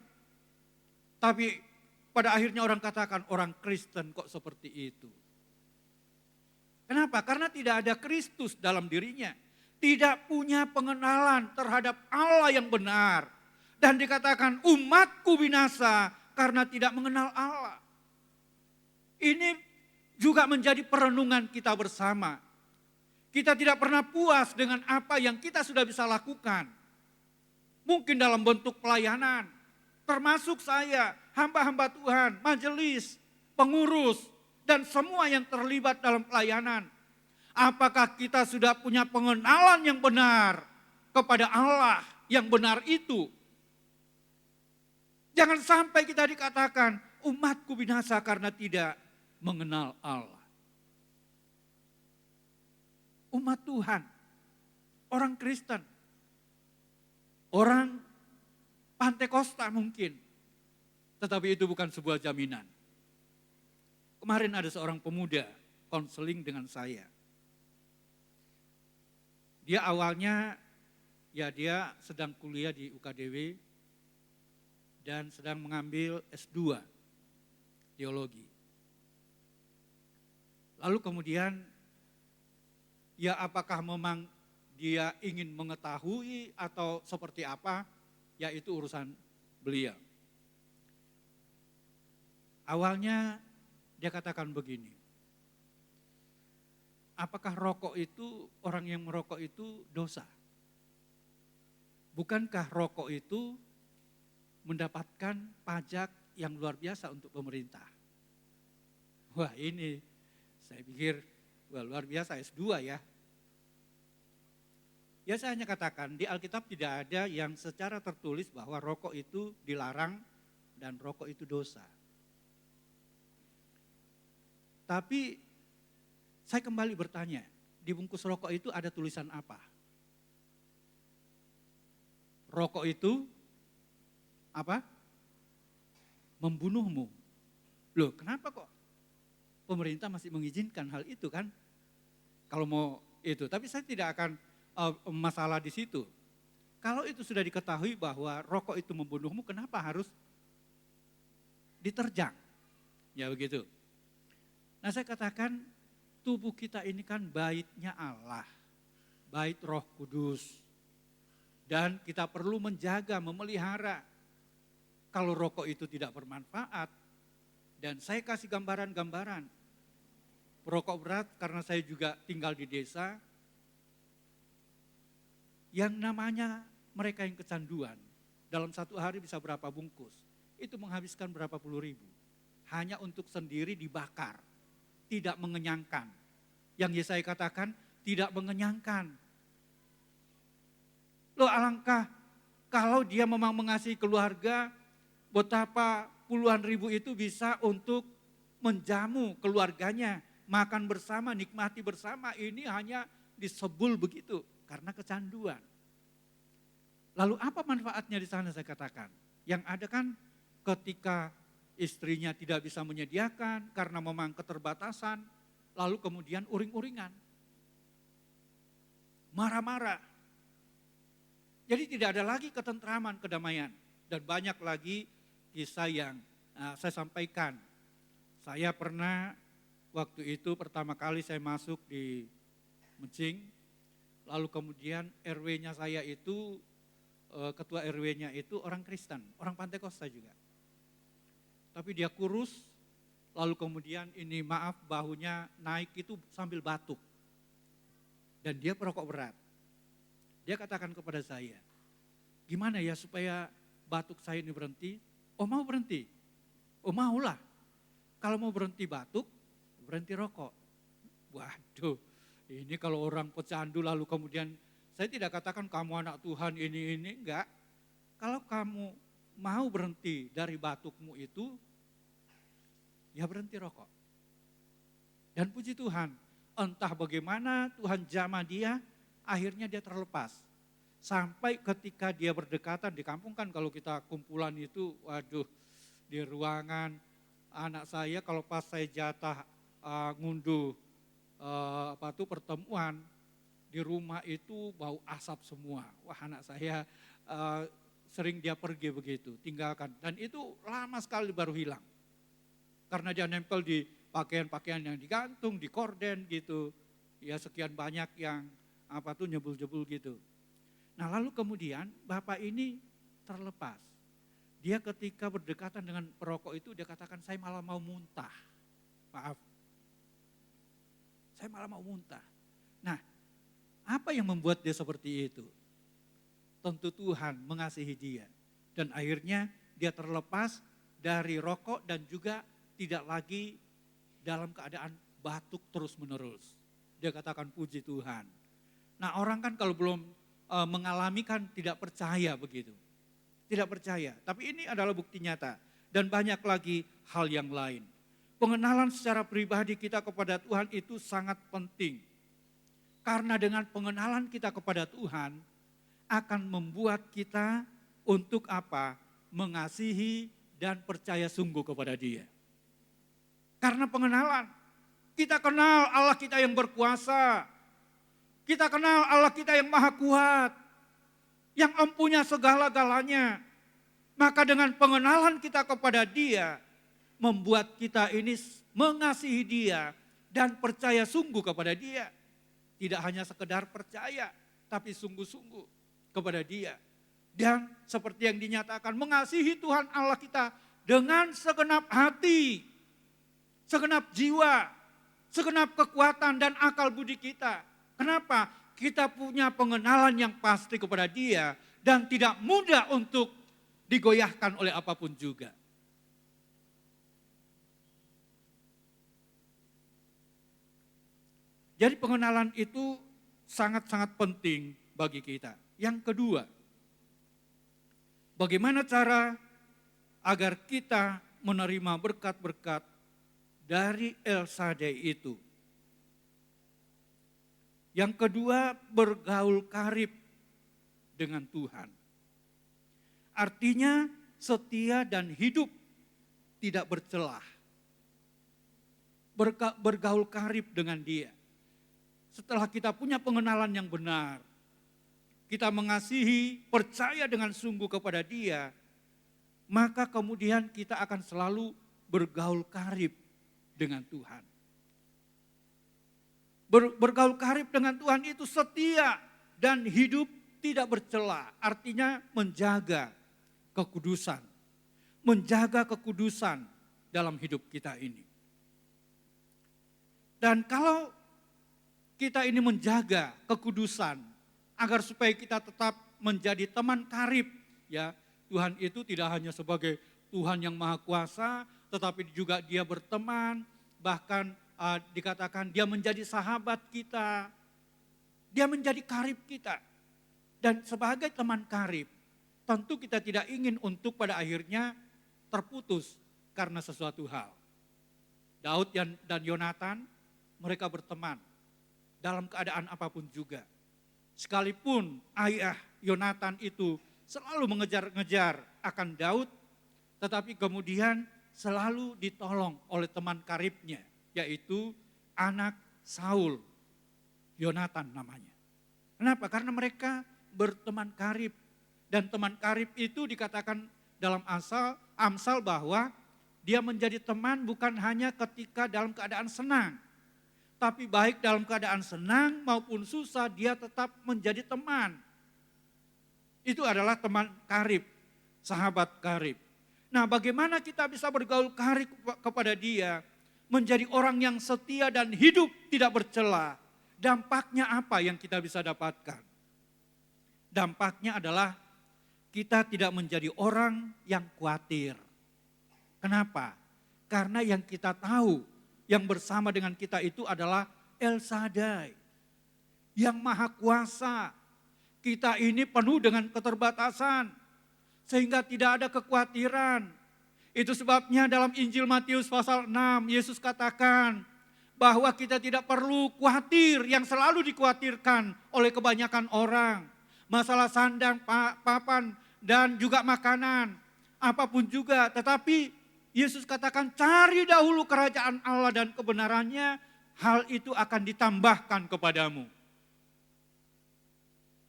Tapi pada akhirnya orang katakan orang Kristen kok seperti itu. Kenapa? Karena tidak ada Kristus dalam dirinya. Tidak punya pengenalan terhadap Allah yang benar. Dan dikatakan umatku binasa karena tidak mengenal Allah. Ini juga menjadi perenungan kita bersama. Kita tidak pernah puas dengan apa yang kita sudah bisa lakukan. Mungkin dalam bentuk pelayanan. Termasuk saya, hamba-hamba Tuhan, majelis, pengurus, dan semua yang terlibat dalam pelayanan. Apakah kita sudah punya pengenalan yang benar kepada Allah yang benar itu? Jangan sampai kita dikatakan umatku binasa karena tidak mengenal Allah. Umat Tuhan, orang Kristen, orang Pantekosta mungkin, tetapi itu bukan sebuah jaminan. Kemarin ada seorang pemuda konseling dengan saya. Dia awalnya, dia sedang kuliah di UKDW dan sedang mengambil S2 teologi. Lalu kemudian, apakah memang dia ingin mengetahui atau seperti apa, itu urusan beliau. Awalnya dia katakan begini, apakah rokok itu, orang yang merokok itu dosa? Bukankah rokok itu mendapatkan pajak yang luar biasa untuk pemerintah? Wah ini saya pikir luar biasa S2 ya. Ya saya hanya katakan di Alkitab tidak ada yang secara tertulis bahwa rokok itu dilarang dan rokok itu dosa. Tapi saya kembali bertanya, di bungkus rokok itu ada tulisan apa? Rokok itu apa? Membunuhmu. Loh kenapa kok pemerintah masih mengizinkan hal itu kan? Kalau mau itu, tapi saya tidak akan masalah di situ. Kalau itu sudah diketahui bahwa rokok itu membunuhmu, kenapa harus diterjang? Ya begitu. Nah saya katakan tubuh kita ini kan baitnya Allah, bait Roh Kudus. Dan kita perlu menjaga, memelihara. Kalau rokok itu tidak bermanfaat, dan saya kasih gambaran-gambaran. Perokok berat karena saya juga tinggal di desa, yang namanya mereka yang kecanduan, dalam satu hari bisa berapa bungkus, itu menghabiskan berapa puluh ribu. Hanya untuk sendiri dibakar, tidak mengenyangkan. Yang Yesaya katakan tidak mengenyangkan. Loh alangkah kalau dia memang mengasihi keluarga, betapa puluhan ribu itu bisa untuk menjamu keluarganya, makan bersama, nikmati bersama. Ini hanya disebul begitu. Karena kecanduan. Lalu apa manfaatnya di sana saya katakan? Yang ada kan ketika istrinya tidak bisa menyediakan karena memang keterbatasan, lalu kemudian uring-uringan. Marah-marah. Jadi tidak ada lagi ketentraman, kedamaian. Dan banyak lagi kisah yang saya sampaikan. Saya pernah waktu itu pertama kali saya masuk di Mencing, lalu kemudian RW-nya saya itu, ketua RW-nya itu orang Kristen, orang Pantekosta juga. Tapi dia kurus, lalu kemudian ini maaf bahunya naik itu sambil batuk. Dan dia perokok berat. Dia katakan kepada saya, gimana ya supaya batuk saya ini berhenti? Oh mau berhenti? Oh maulah. Kalau mau berhenti batuk, berhenti rokok. Waduh. Ini kalau orang pecandu lalu kemudian, saya tidak katakan kamu anak Tuhan ini, enggak. Kalau kamu mau berhenti dari batukmu itu, ya berhenti rokok. Dan puji Tuhan, entah bagaimana Tuhan jamah dia, akhirnya dia terlepas. Sampai ketika dia berdekatan di kampung kan kalau kita kumpulan itu, waduh di ruangan anak saya kalau pas saya jatah ngunduh pertemuan di rumah itu bau asap semua. Wah anak saya sering dia pergi begitu, tinggalkan. Dan itu lama sekali baru hilang. Karena dia nempel di pakaian-pakaian yang digantung, di korden gitu. Ya sekian banyak yang nyebul-jebul gitu. Nah lalu kemudian bapak ini terlepas. Dia ketika berdekatan dengan perokok itu dia katakan saya malah mau muntah. Maaf. Saya malah mau muntah. Nah, apa yang membuat dia seperti itu? Tentu Tuhan mengasihi dia. Dan akhirnya dia terlepas dari rokok dan juga tidak lagi dalam keadaan batuk terus menerus. Dia katakan puji Tuhan. Nah orang kan kalau belum mengalami kan tidak percaya begitu. Tidak percaya. Tapi ini adalah bukti nyata. Dan banyak lagi hal yang lain. Pengenalan secara pribadi kita kepada Tuhan itu sangat penting. Karena dengan pengenalan kita kepada Tuhan akan membuat kita untuk apa? Mengasihi dan percaya sungguh kepada Dia. Karena pengenalan, kita kenal Allah kita yang berkuasa. Kita kenal Allah kita yang maha kuat. Yang empunya segala-galanya. Maka dengan pengenalan kita kepada Dia, membuat kita ini mengasihi Dia dan percaya sungguh kepada Dia. Tidak hanya sekedar percaya, tapi sungguh-sungguh kepada Dia. Dan seperti yang dinyatakan, mengasihi Tuhan Allah kita dengan segenap hati, segenap jiwa, segenap kekuatan dan akal budi kita. Kenapa? Kita punya pengenalan yang pasti kepada Dia dan tidak mudah untuk digoyahkan oleh apapun juga. Jadi pengenalan itu sangat-sangat penting bagi kita. Yang kedua, bagaimana cara agar kita menerima berkat-berkat dari El Shaddai itu? Yang kedua, bergaul karib dengan Tuhan. Artinya setia dan hidup tidak bercelah. Bergaul karib dengan Dia. Setelah kita punya pengenalan yang benar, kita mengasihi, percaya dengan sungguh kepada Dia, maka kemudian kita akan selalu bergaul karib dengan Tuhan. Bergaul karib dengan Tuhan itu setia dan hidup tidak bercela, artinya menjaga kekudusan. Menjaga kekudusan dalam hidup kita ini. Dan kalau kita ini menjaga kekudusan agar supaya kita tetap menjadi teman karib, ya, Tuhan itu tidak hanya sebagai Tuhan yang Maha Kuasa, tetapi juga Dia berteman, bahkan dikatakan Dia menjadi sahabat kita, Dia menjadi karib kita. Dan sebagai teman karib, tentu kita tidak ingin untuk pada akhirnya terputus karena sesuatu hal. Daud dan Yonatan, mereka berteman dalam keadaan apapun juga. Sekalipun ayah Yonatan itu selalu mengejar-ngejar akan Daud, tetapi kemudian selalu ditolong oleh teman karibnya, yaitu anak Saul, Yonatan namanya. Kenapa? Karena mereka berteman karib. Dan teman karib itu dikatakan dalam Amsal bahwa dia menjadi teman bukan hanya ketika dalam keadaan senang, tapi baik dalam keadaan senang maupun susah dia tetap menjadi teman. Itu adalah teman karib, sahabat karib. Nah, bagaimana kita bisa bergaul karib kepada Dia, menjadi orang yang setia dan hidup tidak bercela? Dampaknya apa yang kita bisa dapatkan? Dampaknya adalah kita tidak menjadi orang yang khawatir. Kenapa? Karena yang kita tahu, yang bersama dengan kita itu adalah El Shaddai, yang Maha Kuasa. Kita ini penuh dengan keterbatasan, sehingga tidak ada kekhawatiran. Itu sebabnya dalam Injil Matius pasal 6, Yesus katakan bahwa kita tidak perlu khawatir yang selalu dikhawatirkan oleh kebanyakan orang. Masalah sandang, papan, dan juga makanan, apapun juga. Tetapi Yesus katakan cari dahulu kerajaan Allah dan kebenarannya, hal itu akan ditambahkan kepadamu.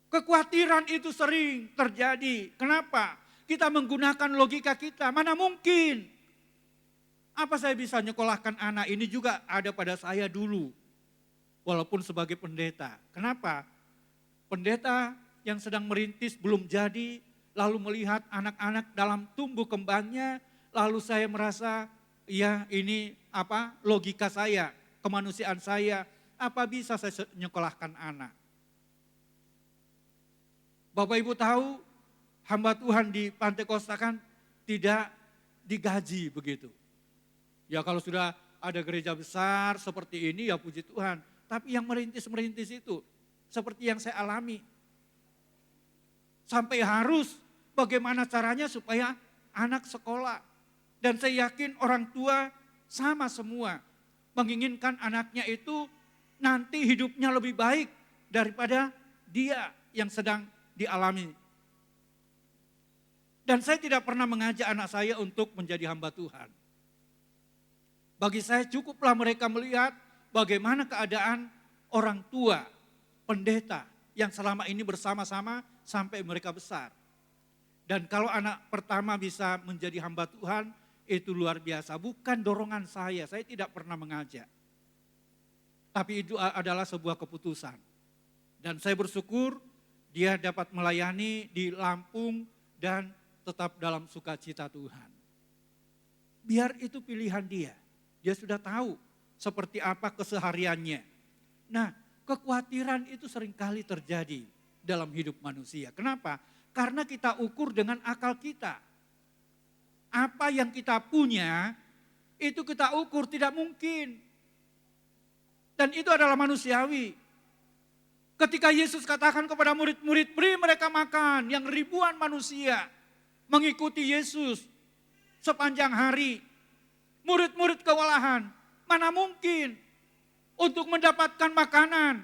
Kekhawatiran itu sering terjadi. Kenapa? Kita menggunakan logika kita, mana mungkin. Apa saya bisa nyekolahkan anak ini juga ada pada saya dulu. Walaupun sebagai pendeta. Kenapa? Pendeta yang sedang merintis belum jadi, lalu melihat anak-anak dalam tumbuh kembangnya, lalu saya merasa, ya ini logika saya, kemanusiaan saya, apa bisa saya nyekolahkan anak. Bapak Ibu tahu, hamba Tuhan di Pantai Kosta kan tidak digaji begitu. Ya kalau sudah ada gereja besar seperti ini ya puji Tuhan. Tapi yang merintis-merintis itu seperti yang saya alami. Sampai harus bagaimana caranya supaya anak sekolah. Dan saya yakin orang tua sama semua. Menginginkan anaknya itu nanti hidupnya lebih baik daripada dia yang sedang dialami. Dan saya tidak pernah mengajak anak saya untuk menjadi hamba Tuhan. Bagi saya cukuplah mereka melihat bagaimana keadaan orang tua, pendeta yang selama ini bersama-sama sampai mereka besar. Dan kalau anak pertama bisa menjadi hamba Tuhan, itu luar biasa. Bukan dorongan saya tidak pernah mengajak. Tapi itu adalah sebuah keputusan. Dan saya bersyukur dia dapat melayani di Lampung dan tetap dalam sukacita Tuhan. Biar itu pilihan dia. Dia sudah tahu seperti apa kesehariannya. Nah, kekhawatiran itu seringkali terjadi dalam hidup manusia. Kenapa? Karena kita ukur dengan akal kita. Apa yang kita punya, itu kita ukur tidak mungkin. Dan itu adalah manusiawi. Ketika Yesus katakan kepada murid-murid, beri mereka makan, yang ribuan manusia mengikuti Yesus sepanjang hari. Murid-murid kewalahan, mana mungkin untuk mendapatkan makanan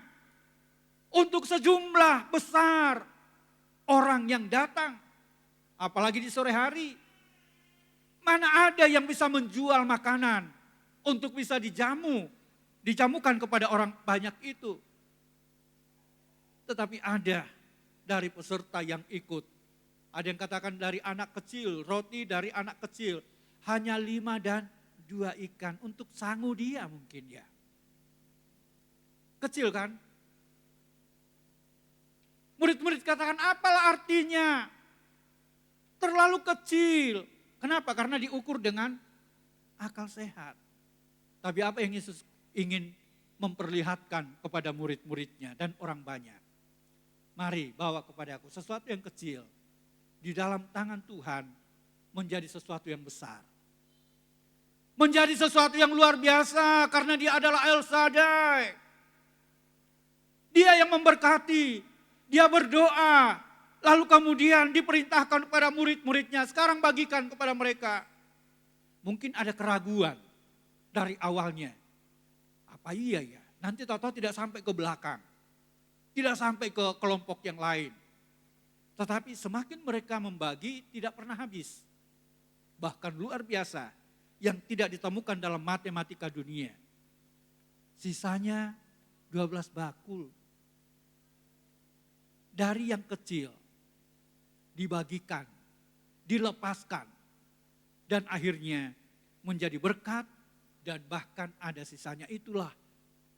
untuk sejumlah besar orang yang datang. Apalagi di sore hari. Mana ada yang bisa menjual makanan untuk bisa dijamukan kepada orang banyak itu. Tetapi ada dari peserta yang ikut. Ada yang katakan dari anak kecil, roti dari anak kecil. Hanya 5 dan 2 ikan untuk sangu dia mungkin ya. Kecil kan? Murid-murid katakan apalah artinya? Terlalu kecil. Kenapa? Karena diukur dengan akal sehat. Tapi apa yang Yesus ingin memperlihatkan kepada murid-muridnya dan orang banyak? Mari bawa kepada aku sesuatu yang kecil. Di dalam tangan Tuhan menjadi sesuatu yang besar. Menjadi sesuatu yang luar biasa karena dia adalah El Shaddai. Dia yang memberkati, dia berdoa. Lalu kemudian diperintahkan kepada murid-muridnya, sekarang bagikan kepada mereka. Mungkin ada keraguan dari awalnya. Apa iya ya? Nanti tahu-tahu tidak sampai ke belakang. Tidak sampai ke kelompok yang lain. Tetapi semakin mereka membagi tidak pernah habis. Bahkan luar biasa yang tidak ditemukan dalam matematika dunia. Sisanya 12 bakul. Dari yang kecil dibagikan, dilepaskan. Dan akhirnya menjadi berkat dan bahkan ada sisanya. Itulah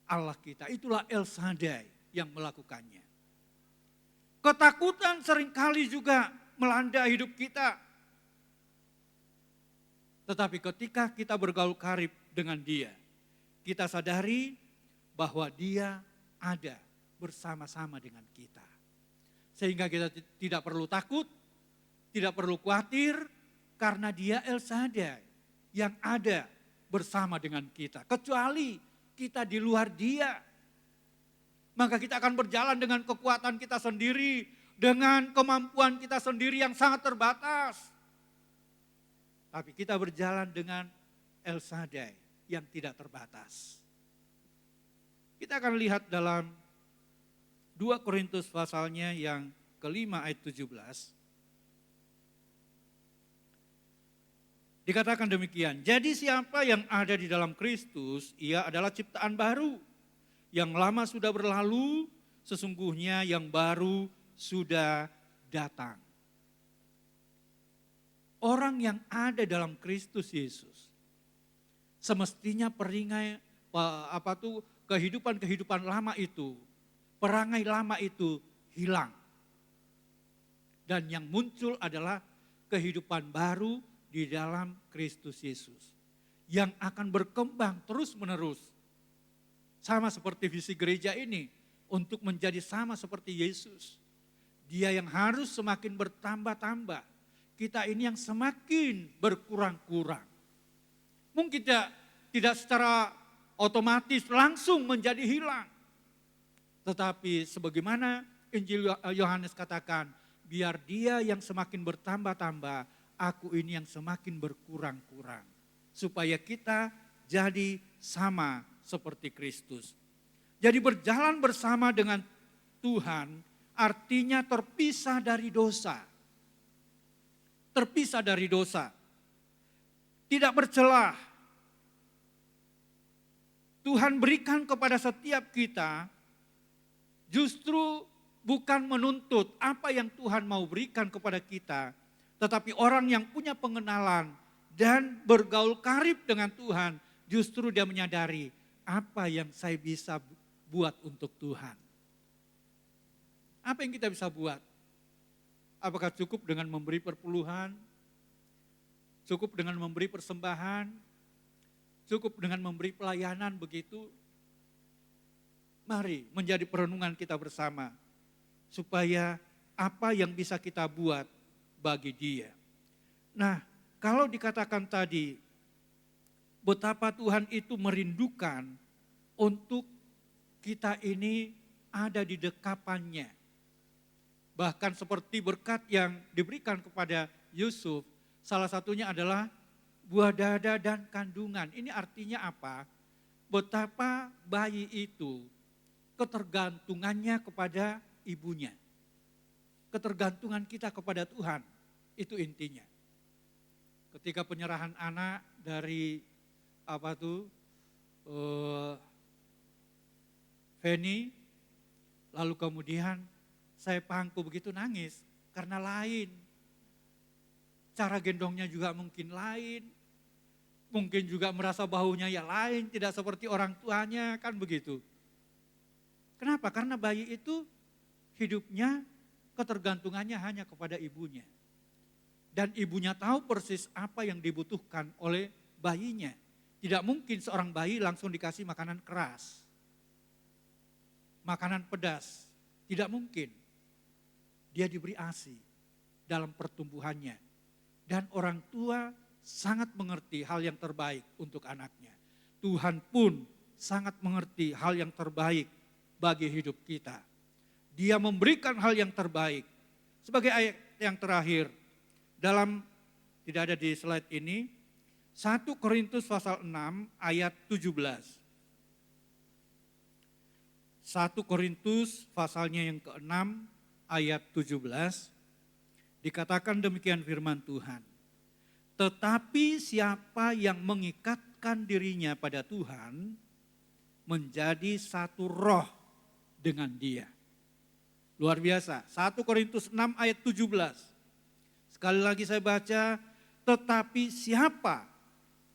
Allah kita, itulah El Shaddai yang melakukannya. Ketakutan seringkali juga melanda hidup kita. Tetapi ketika kita bergaul karib dengan dia, kita sadari bahwa dia ada bersama-sama dengan kita. Sehingga kita tidak perlu takut, tidak perlu khawatir, karena dia El Shaddai yang ada bersama dengan kita. Kecuali kita di luar dia. Maka kita akan berjalan dengan kekuatan kita sendiri, dengan kemampuan kita sendiri yang sangat terbatas. Tapi kita berjalan dengan El Shaddai yang tidak terbatas. Kita akan lihat dalam 2 Korintus pasalnya yang kelima ayat 17. Dikatakan demikian, jadi siapa yang ada di dalam Kristus, ia adalah ciptaan baru. Yang lama sudah berlalu, sesungguhnya yang baru sudah datang. Orang yang ada dalam Kristus Yesus, semestinya kehidupan lama itu, perangai lama itu hilang. Dan yang muncul adalah kehidupan baru di dalam Kristus Yesus. Yang akan berkembang terus menerus. Sama seperti visi gereja ini, untuk menjadi sama seperti Yesus. Dia yang harus semakin bertambah-tambah. Kita ini yang semakin berkurang-kurang. Mungkin tidak secara otomatis langsung menjadi hilang. Tetapi sebagaimana Injil Yohanes katakan, biar dia yang semakin bertambah-tambah, aku ini yang semakin berkurang-kurang. Supaya kita jadi sama seperti Kristus. Jadi berjalan bersama dengan Tuhan artinya terpisah dari dosa. Terpisah dari dosa. Tidak bercelah. Tuhan berikan kepada setiap kita justru bukan menuntut apa yang Tuhan mau berikan kepada kita. Tetapi orang yang punya pengenalan dan bergaul karib dengan Tuhan justru dia menyadari apa yang saya bisa buat untuk Tuhan. Apa yang kita bisa buat? Apakah cukup dengan memberi perpuluhan? Cukup dengan memberi persembahan? cukup dengan memberi pelayanan begitu. Mari menjadi perenungan kita bersama, supaya apa yang bisa kita buat bagi dia. Nah, kalau dikatakan tadi, betapa Tuhan itu merindukan untuk kita ini ada di dekapannya. Bahkan seperti berkat yang diberikan kepada Yusuf, salah satunya adalah buah dada dan kandungan. Ini artinya apa? Betapa bayi itu ketergantungannya kepada ibunya. Ketergantungan kita kepada Tuhan, itu intinya. Ketika penyerahan anak dari Feni, lalu kemudian saya pangku begitu nangis karena lain. Cara gendongnya juga mungkin lain. Mungkin juga merasa baunya ya lain, tidak seperti orang tuanya, kan begitu. Kenapa? Karena bayi itu hidupnya ketergantungannya hanya kepada ibunya. Dan ibunya tahu persis apa yang dibutuhkan oleh bayinya. Tidak mungkin seorang bayi langsung dikasih makanan keras. Makanan pedas, tidak mungkin. Dia diberi ASI dalam pertumbuhannya. Dan orang tua sangat mengerti hal yang terbaik untuk anaknya. Tuhan pun sangat mengerti hal yang terbaik bagi hidup kita. Dia memberikan hal yang terbaik. Sebagai ayat yang terakhir, tidak ada di slide ini, 1 Korintus pasal 6 ayat 17. 1 Korintus pasalnya yang ke-6 ayat 17, dikatakan demikian firman Tuhan. Tetapi siapa yang mengikatkan dirinya pada Tuhan, menjadi satu roh dengan dia. Luar biasa, 1 Korintus 6 ayat 17. Sekali lagi saya baca, tetapi siapa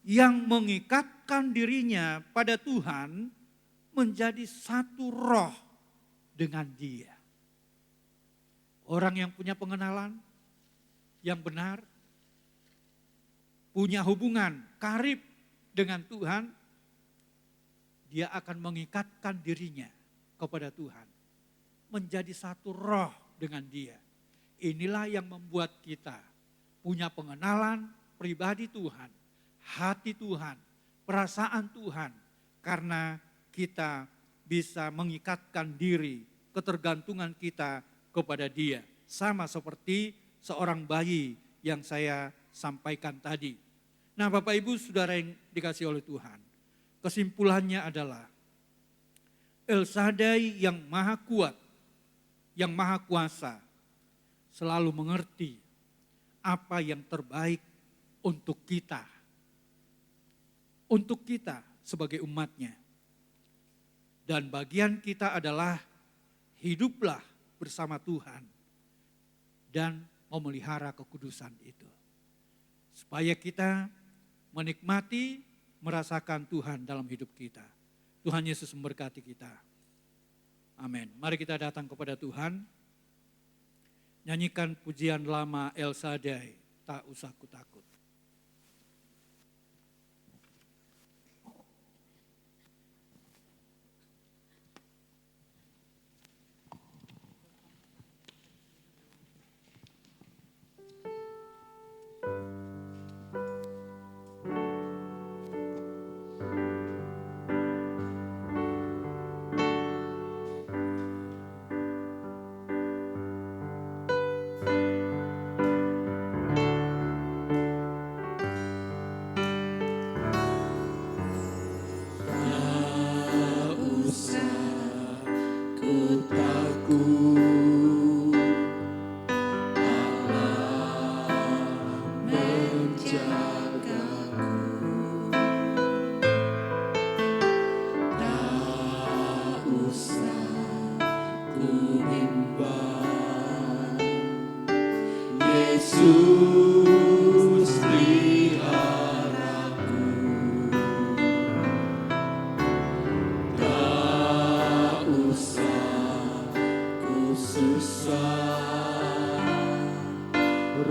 yang mengikatkan dirinya pada Tuhan, menjadi satu roh dengan dia. Orang yang punya pengenalan yang benar, punya hubungan karib dengan Tuhan, dia akan mengikatkan dirinya kepada Tuhan. Menjadi satu roh dengan dia. Inilah yang membuat kita punya pengenalan pribadi Tuhan, hati Tuhan, perasaan Tuhan. Karena kita bisa mengikatkan diri, ketergantungan kita kepada dia. Sama seperti seorang bayi yang saya sampaikan tadi. Nah, Bapak Ibu Saudara yang dikasihi oleh Tuhan, kesimpulannya adalah El Shaddai yang maha kuat, yang maha kuasa, selalu mengerti apa yang terbaik untuk kita sebagai umatnya. Dan bagian kita adalah hiduplah bersama Tuhan dan memelihara kekudusan itu. Supaya kita menikmati, merasakan Tuhan dalam hidup kita. Tuhan Yesus memberkati kita. Amin. Mari kita datang kepada Tuhan. Nyanyikan pujian lama El Shaddai, tak usah ku takut.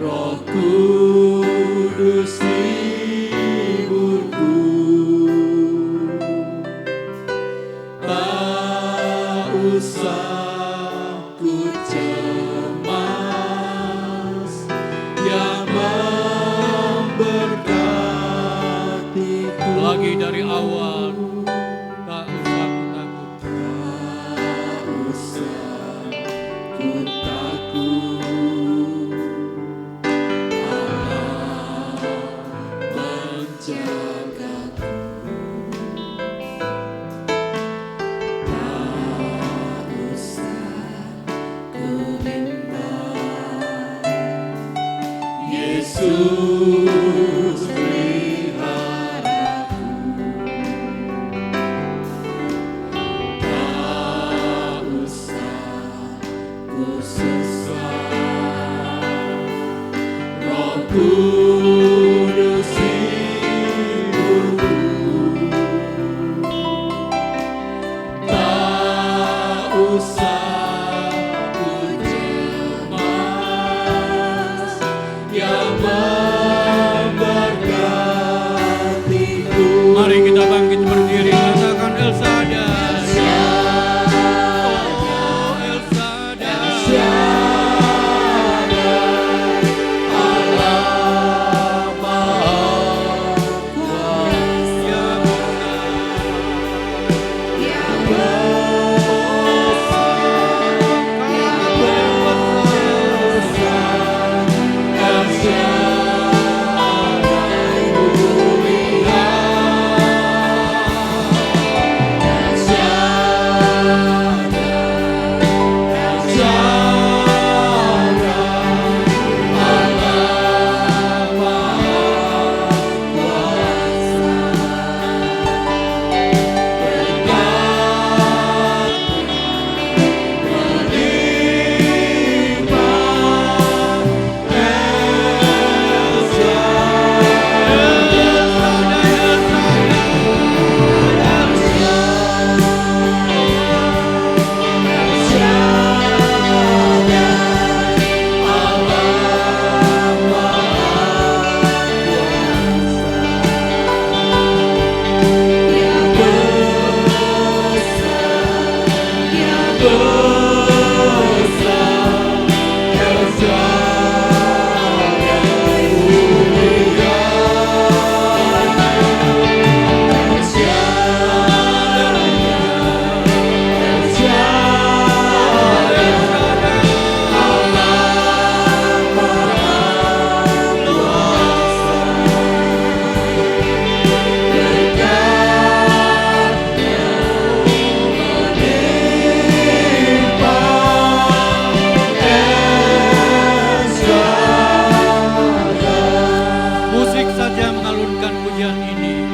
Roh Kudus hiburku. cemas yang memberkatiku. Lagi dari awal, tak usah ku takut. Tak usah ku takut, Allah menjagaku. Tak usah ku bimbang, Yesus peliharaku. Tak usah ku sesat, Roh Kudus hidupku. Tak usah ku cemas yang memberkatiku. Mari kita bangkit berdiri, katakan El Shaddai. Oh, El Shaddai. Musik saja mengalunkan pujian ini,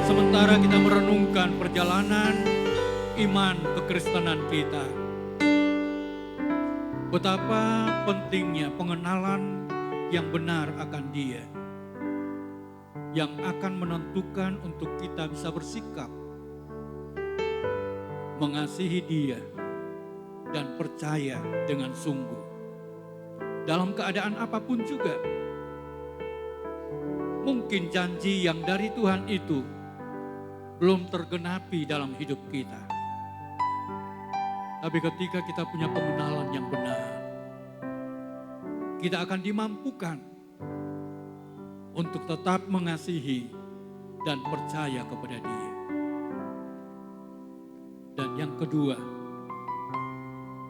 sementara kita merenungkan perjalanan iman kekristenan kita. Betapa pentingnya pengenalan yang benar akan Dia, yang akan menentukan untuk kita bisa bersikap, mengasihi Dia, dan percaya dengan sungguh. Dalam keadaan apapun juga, mungkin janji yang dari Tuhan itu belum tergenapi dalam hidup kita. Tapi ketika kita punya pengenalan yang benar, kita akan dimampukan untuk tetap mengasihi dan percaya kepada Dia. Dan yang kedua,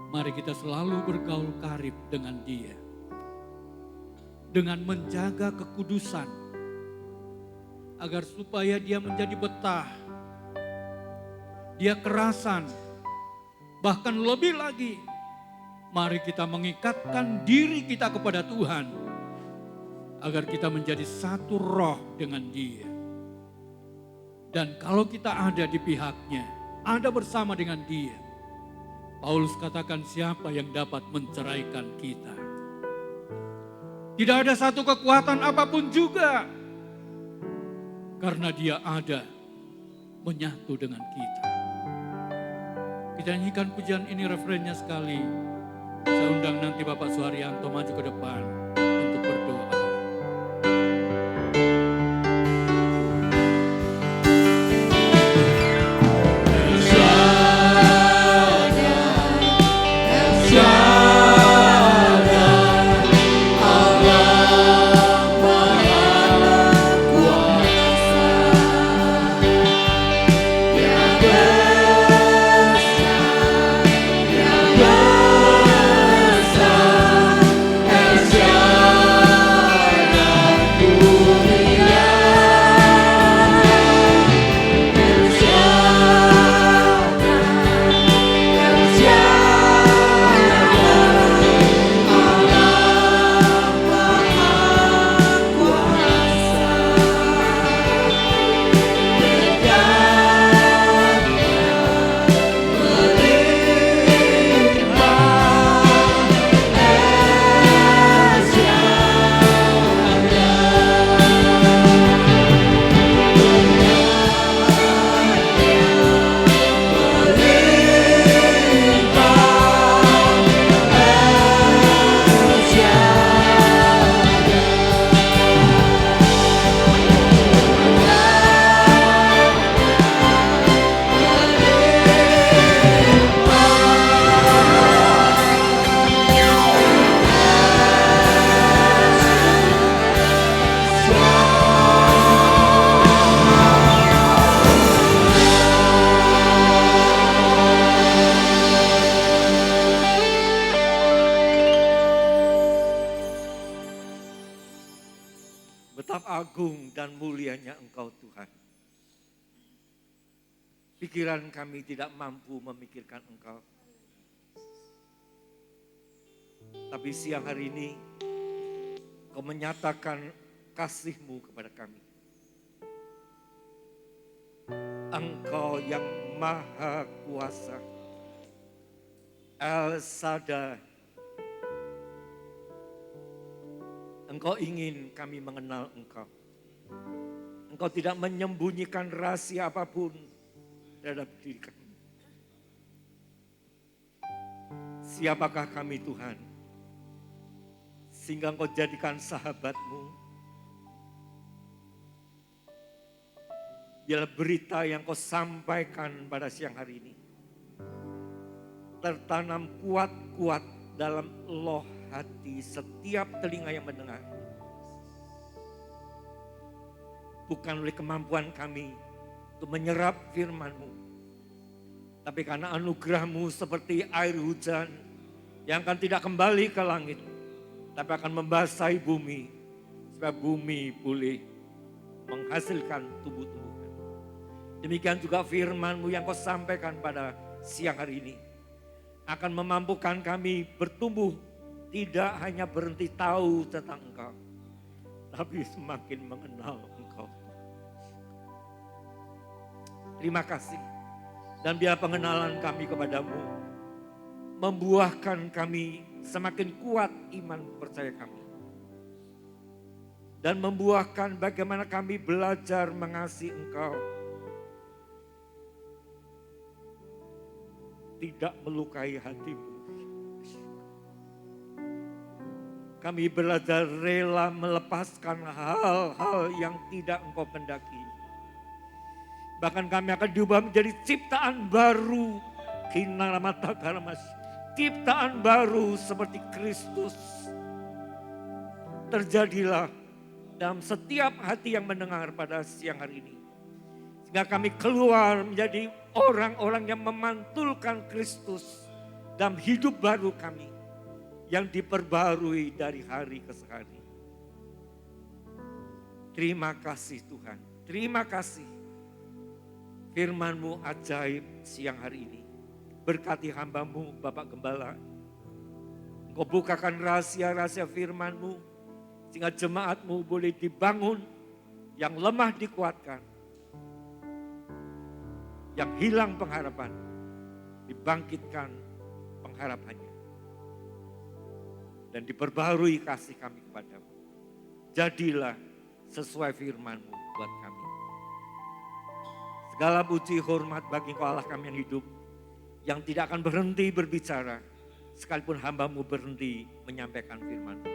mari kita selalu bergaul karib dengan Dia, dengan menjaga kekudusan, agar supaya Dia menjadi betah, Dia kerasan. Bahkan lebih lagi, mari kita mengikatkan diri kita kepada Tuhan, agar kita menjadi satu roh dengan Dia. Dan kalau kita ada di pihaknya, ada bersama dengan Dia, Paulus katakan, siapa yang dapat menceraikan kita? Tidak ada satu kekuatan apapun juga, karena Dia ada menyatu dengan kita. Kita nyanyikan pujian ini, refrennya sekali. Saya undang nanti Bapak Suharyanto maju ke depan untuk berdoa. El Shaddai, Betapa agung dan mulianya Engkau Tuhan. Pikiran kami tidak mampu memikirkan Engkau. Tapi siang hari ini Kau menyatakan kasih-Mu kepada kami. Engkau yang Maha Kuasa, El Shaddai. Engkau ingin kami mengenal Engkau. Engkau tidak menyembunyikan rahasia apapun terhadap diri kami. Siapakah kami Tuhan? Sehingga Engkau jadikan sahabat-Mu. Biarlah berita yang Kau sampaikan pada siang hari ini tertanam kuat-kuat dalam loh hati setiap telinga yang mendengar. Bukan oleh kemampuan kami untuk menyerap firman-Mu, tapi karena anugerah-Mu seperti air hujan yang akan tidak kembali ke langit, tapi akan membasahi bumi, supaya bumi boleh menghasilkan tumbuh-tumbuhan. Demikian juga firman-Mu yang Kau sampaikan pada siang hari ini akan memampukan kami bertumbuh, tidak hanya berhenti tahu tentang Engkau, tapi semakin mengenal Engkau. Terima kasih. Dan biar pengenalan kami kepadamu membuahkan kami semakin kuat iman percaya kami. Dan membuahkan bagaimana kami belajar mengasihi Engkau. Tidak melukai hatimu. Kami belajar rela melepaskan hal-hal yang tidak Engkau kehendaki. Bahkan kami akan diubah menjadi ciptaan baru. Ciptaan baru seperti Kristus. Terjadilah dalam setiap hati yang mendengar pada siang hari ini. Sehingga kami keluar menjadi orang-orang yang memantulkan Kristus dalam hidup baru kami. Yang diperbarui dari hari ke hari. Terima kasih Tuhan. Terima kasih. Firman-Mu ajaib siang hari ini. Berkati hamba-Mu Bapak Gembala. Engkau bukakan rahasia-rahasia firman-Mu. Sehingga jemaat-Mu boleh dibangun. Yang lemah dikuatkan. Yang hilang pengharapan. Dibangkitkan pengharapannya. Dan diperbarui kasih kami kepadamu. Jadilah sesuai firman-Mu buat kami. Segala puji hormat bagi Engkau Allah kami yang hidup. Yang tidak akan berhenti berbicara. Sekalipun hamba-Mu berhenti menyampaikan firman-Mu.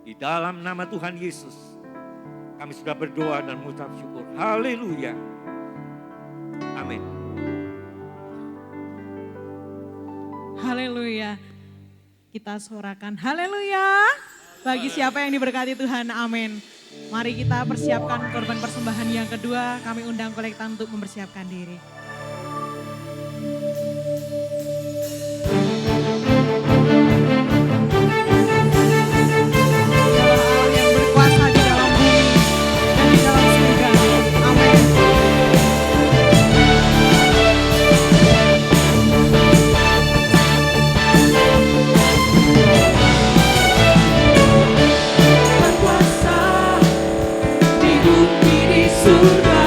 Di dalam nama Tuhan Yesus. Kami sudah berdoa dan mengucap syukur. Haleluya. Amin. Haleluya. Kita suarakan haleluya. Bagi siapa yang diberkati Tuhan, amin. Mari kita persiapkan korban persembahan yang kedua. Kami undang kolekta untuk mempersiapkan diri. Yang berkuasa di dalam bumi dan di dalam surga. Amin. Surga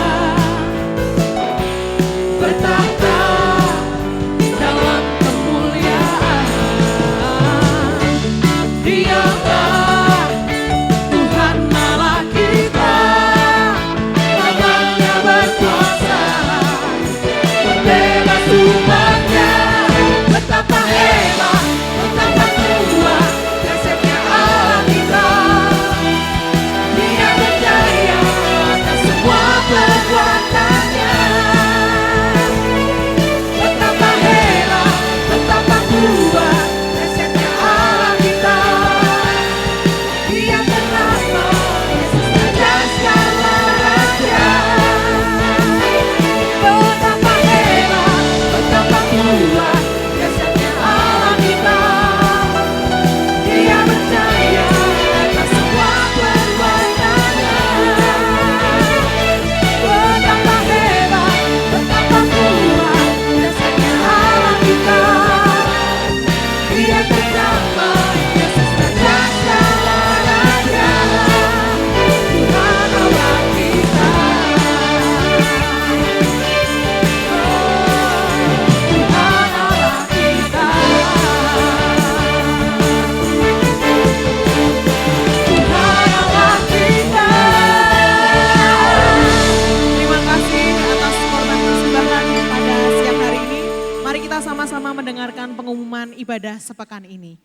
ibadah sepekan ini.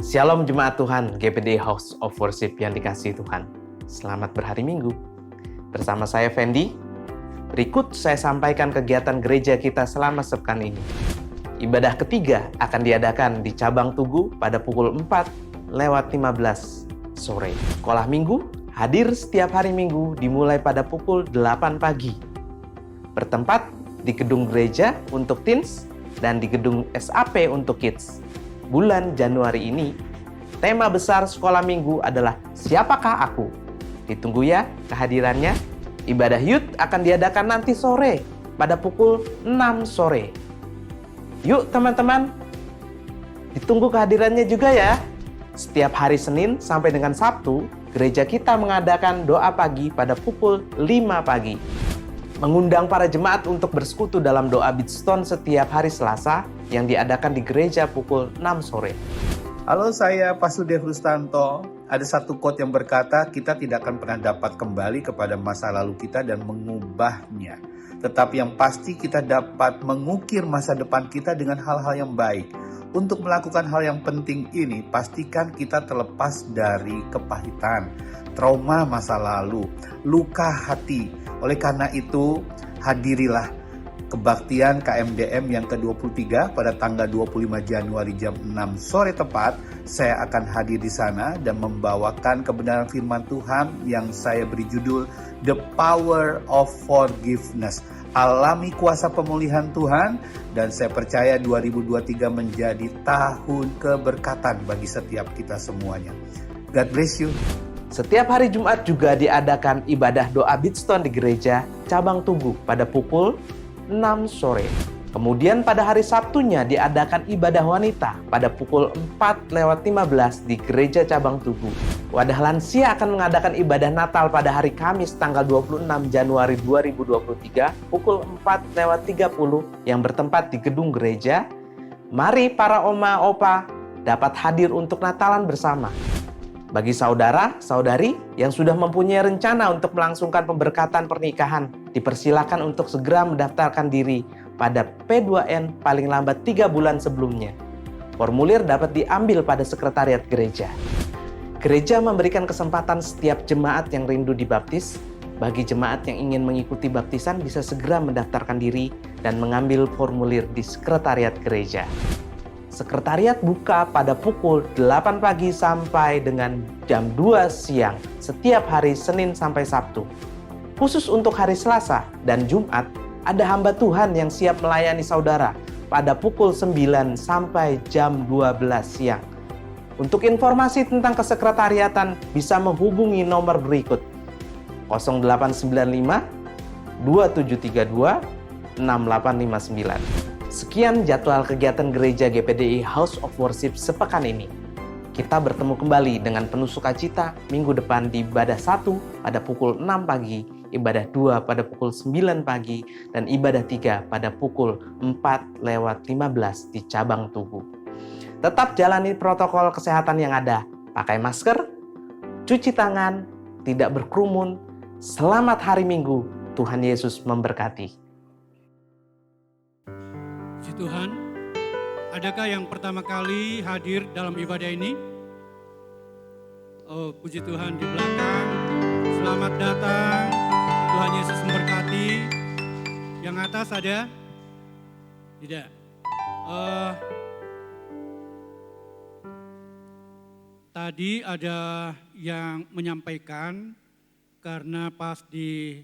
Shalom Jemaat Tuhan, GPD House of Worship yang dikasihi Tuhan. Selamat berhari Minggu. Bersama saya Fendi, berikut saya sampaikan kegiatan gereja kita selama sepekan ini. Ibadah ketiga akan diadakan di Cabang Tugu pada pukul 4:15 sore. Sekolah Minggu hadir setiap hari Minggu dimulai pada pukul 8 pagi. Bertempat di gedung gereja untuk teens dan di gedung SAP untuk kids. Bulan Januari ini, tema besar sekolah minggu adalah Siapakah Aku? Ditunggu ya kehadirannya. Ibadah youth akan diadakan nanti sore pada pukul 6 sore. Yuk teman-teman, ditunggu kehadirannya juga ya. Setiap hari Senin sampai dengan Sabtu, gereja kita mengadakan doa pagi pada pukul 5 pagi. Mengundang para jemaat untuk bersekutu dalam doa Bidstone setiap hari Selasa yang diadakan di gereja pukul 6 sore. Halo, saya Pasudev Rustanto. Ada satu quote yang berkata, kita tidak akan pernah dapat kembali kepada masa lalu kita dan mengubahnya. Tetapi yang pasti kita dapat mengukir masa depan kita dengan hal-hal yang baik. Untuk melakukan hal yang penting ini, pastikan kita terlepas dari kepahitan, trauma masa lalu, luka hati. Oleh karena itu, hadirilah kebaktian KMDM yang ke-23 pada tanggal 25 Januari jam 6 sore tepat. Saya akan hadir di sana dan membawakan kebenaran firman Tuhan yang saya beri judul The Power of Forgiveness. Alami kuasa pemulihan Tuhan, dan saya percaya 2023 menjadi tahun keberkatan bagi setiap kita semuanya. God bless you. Setiap hari Jumat juga diadakan ibadah doa Bidstone di gereja Cabang Tugu pada pukul 6 sore. Kemudian pada hari Sabtunya diadakan ibadah wanita pada pukul 4:15 di gereja Cabang Tugu. Wadah Lansia akan mengadakan ibadah Natal pada hari Kamis tanggal 26 Januari 2023 pukul 4:30 yang bertempat di gedung gereja. Mari para oma opa dapat hadir untuk Natalan bersama. Bagi saudara, saudari yang sudah mempunyai rencana untuk melangsungkan pemberkatan pernikahan, dipersilakan untuk segera mendaftarkan diri pada P2N paling lambat 3 bulan sebelumnya. Formulir dapat diambil pada sekretariat gereja. Gereja memberikan kesempatan setiap jemaat yang rindu dibaptis. Bagi jemaat yang ingin mengikuti baptisan bisa segera mendaftarkan diri dan mengambil formulir di sekretariat gereja. Sekretariat buka pada pukul 8 pagi sampai dengan jam 2 siang setiap hari Senin sampai Sabtu. Khusus untuk hari Selasa dan Jumat, ada hamba Tuhan yang siap melayani saudara pada pukul 9 sampai jam 12 siang. Untuk informasi tentang kesekretariatan bisa menghubungi nomor berikut 0895 2732 6859. Sekian jadwal kegiatan gereja GPDI House of Worship sepekan ini. Kita bertemu kembali dengan penuh sukacita minggu depan di ibadah 1 pada pukul 6 pagi, ibadah 2 pada pukul 9 pagi, dan ibadah 3 pada pukul 4:15 di Cabang Tugu. Tetap jalani protokol kesehatan yang ada. Pakai masker, cuci tangan, tidak berkerumun. Selamat hari Minggu, Tuhan Yesus memberkati. Tuhan, adakah yang pertama kali hadir dalam ibadah ini? Oh, puji Tuhan di belakang. Selamat datang. Tuhan Yesus memberkati. Yang atas ada? Tidak. Tadi ada yang menyampaikan karena pas di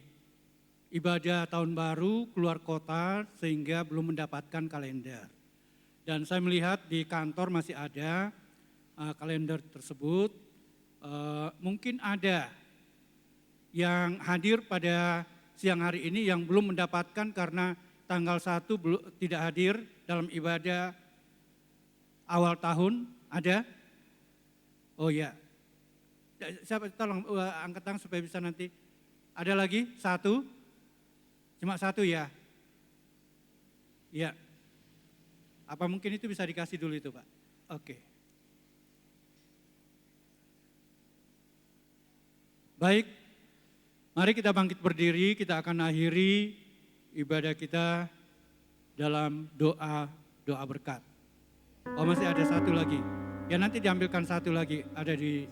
ibadah tahun baru keluar kota sehingga belum mendapatkan kalender. Dan saya melihat di kantor masih ada kalender tersebut. Mungkin ada yang hadir pada siang hari ini yang belum mendapatkan karena tanggal 1 tidak hadir dalam ibadah awal tahun. Ada? Oh ya. Siapa tolong angkat tangan supaya bisa nanti. Ada lagi? 1? Cuma 1 ya? Iya. Apa mungkin itu bisa dikasih dulu itu Pak? Oke. Baik, mari kita bangkit berdiri, kita akan akhiri ibadah kita dalam doa berkat. Oh, masih ada satu lagi. Ya nanti diambilkan satu lagi, ada di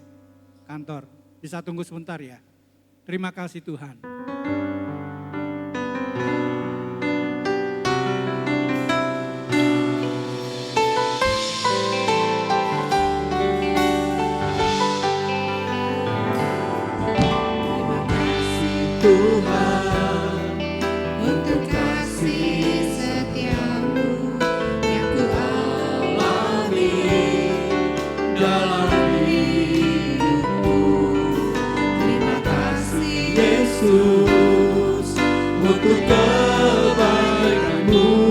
kantor. Bisa tunggu sebentar ya. Terima kasih Tuhan. Tuhan, untuk kasih setiamu yang ku alami dalam hidupku. Terima kasih Yesus untuk kebaikanmu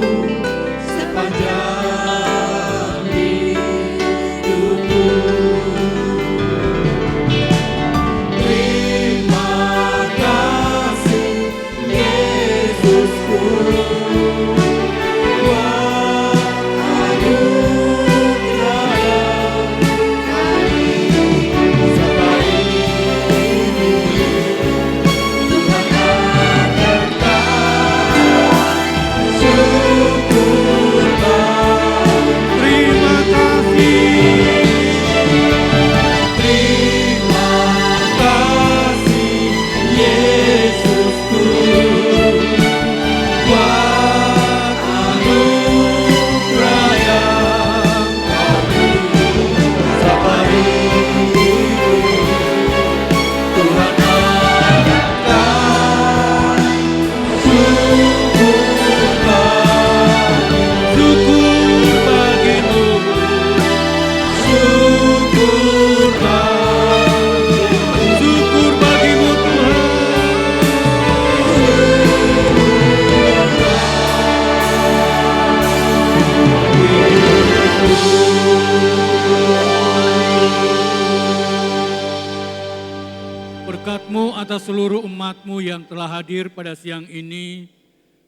sepanjang hidupku. Berkat-Mu atas seluruh umat-Mu yang telah hadir pada siang ini,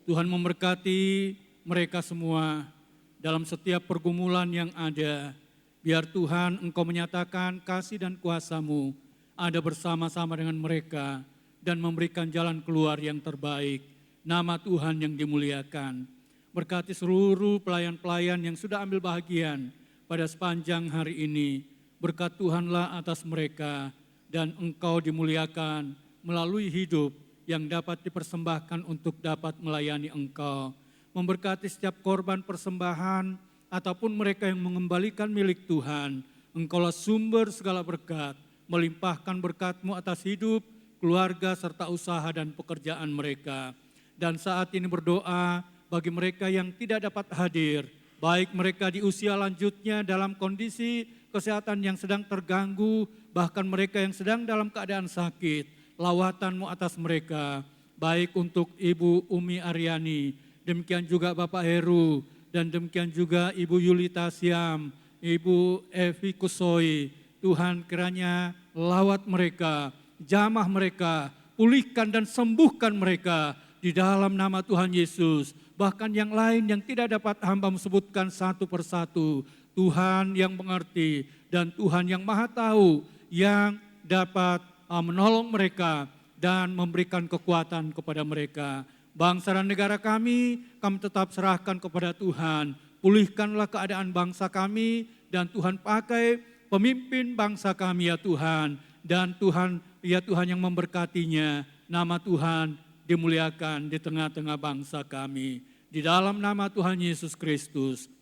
Tuhan memberkati mereka semua dalam setiap pergumulan yang ada. Biar Tuhan Engkau menyatakan kasih dan kuasa-Mu ada bersama-sama dengan mereka dan memberikan jalan keluar yang terbaik. Nama Tuhan yang dimuliakan. Berkati seluruh pelayan-pelayan yang sudah ambil bahagian pada sepanjang hari ini. Berkat Tuhanlah atas mereka dan Engkau dimuliakan melalui hidup yang dapat dipersembahkan untuk dapat melayani Engkau. Memberkati setiap korban persembahan ataupun mereka yang mengembalikan milik Tuhan. Engkaulah sumber segala berkat, melimpahkan berkat-Mu atas hidup, keluarga serta usaha dan pekerjaan mereka. Dan saat ini berdoa bagi mereka yang tidak dapat hadir, baik mereka di usia lanjutnya dalam kondisi kesehatan yang sedang terganggu, bahkan mereka yang sedang dalam keadaan sakit, lawatan-Mu atas mereka, baik untuk Ibu Umi Aryani, demikian juga Bapak Heru, dan demikian juga Ibu Yulita Siam, Ibu Evi Kusoi. Tuhan kiranya lawat mereka, jamah mereka, pulihkan dan sembuhkan mereka di dalam nama Tuhan Yesus. Bahkan yang lain yang tidak dapat hamba sebutkan satu persatu, Tuhan yang mengerti dan Tuhan yang maha tahu yang dapat menolong mereka dan memberikan kekuatan kepada mereka. Bangsa dan negara kami tetap serahkan kepada Tuhan. Pulihkanlah keadaan bangsa kami dan Tuhan pakai pemimpin bangsa kami ya Tuhan. Dan Tuhan, ya Tuhan yang memberkatinya, nama Tuhan dimuliakan di tengah-tengah bangsa kami. Di dalam nama Tuhan Yesus Kristus.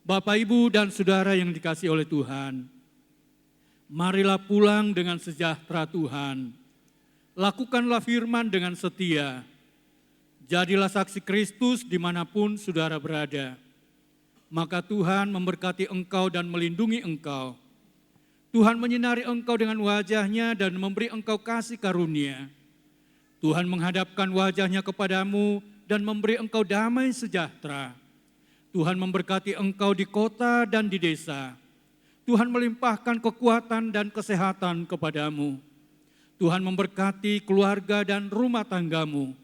Bapak, Ibu, dan Saudara yang dikasihi oleh Tuhan, marilah pulang dengan sejahtera Tuhan. Lakukanlah firman dengan setia. Jadilah saksi Kristus dimanapun saudara berada. Maka Tuhan memberkati engkau dan melindungi engkau. Tuhan menyinari engkau dengan wajah-Nya dan memberi engkau kasih karunia. Tuhan menghadapkan wajah-Nya kepadamu dan memberi engkau damai sejahtera. Tuhan memberkati engkau di kota dan di desa. Tuhan melimpahkan kekuatan dan kesehatan kepadamu. Tuhan memberkati keluarga dan rumah tanggamu.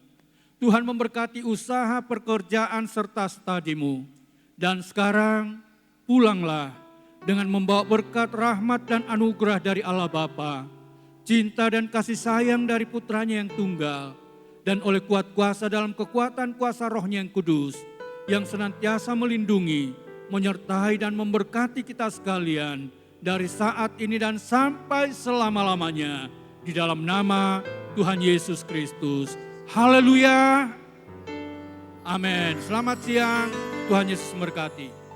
Tuhan memberkati usaha, pekerjaan serta studimu. Dan sekarang pulanglah dengan membawa berkat rahmat dan anugerah dari Allah Bapa, cinta dan kasih sayang dari putranya yang tunggal, dan oleh kuat kuasa dalam kekuatan kuasa Roh-Nya yang kudus, yang senantiasa melindungi, menyertai dan memberkati kita sekalian dari saat ini dan sampai selama-lamanya, di dalam nama Tuhan Yesus Kristus. Haleluya. Amin. Selamat siang, Tuhan Yesus memberkati.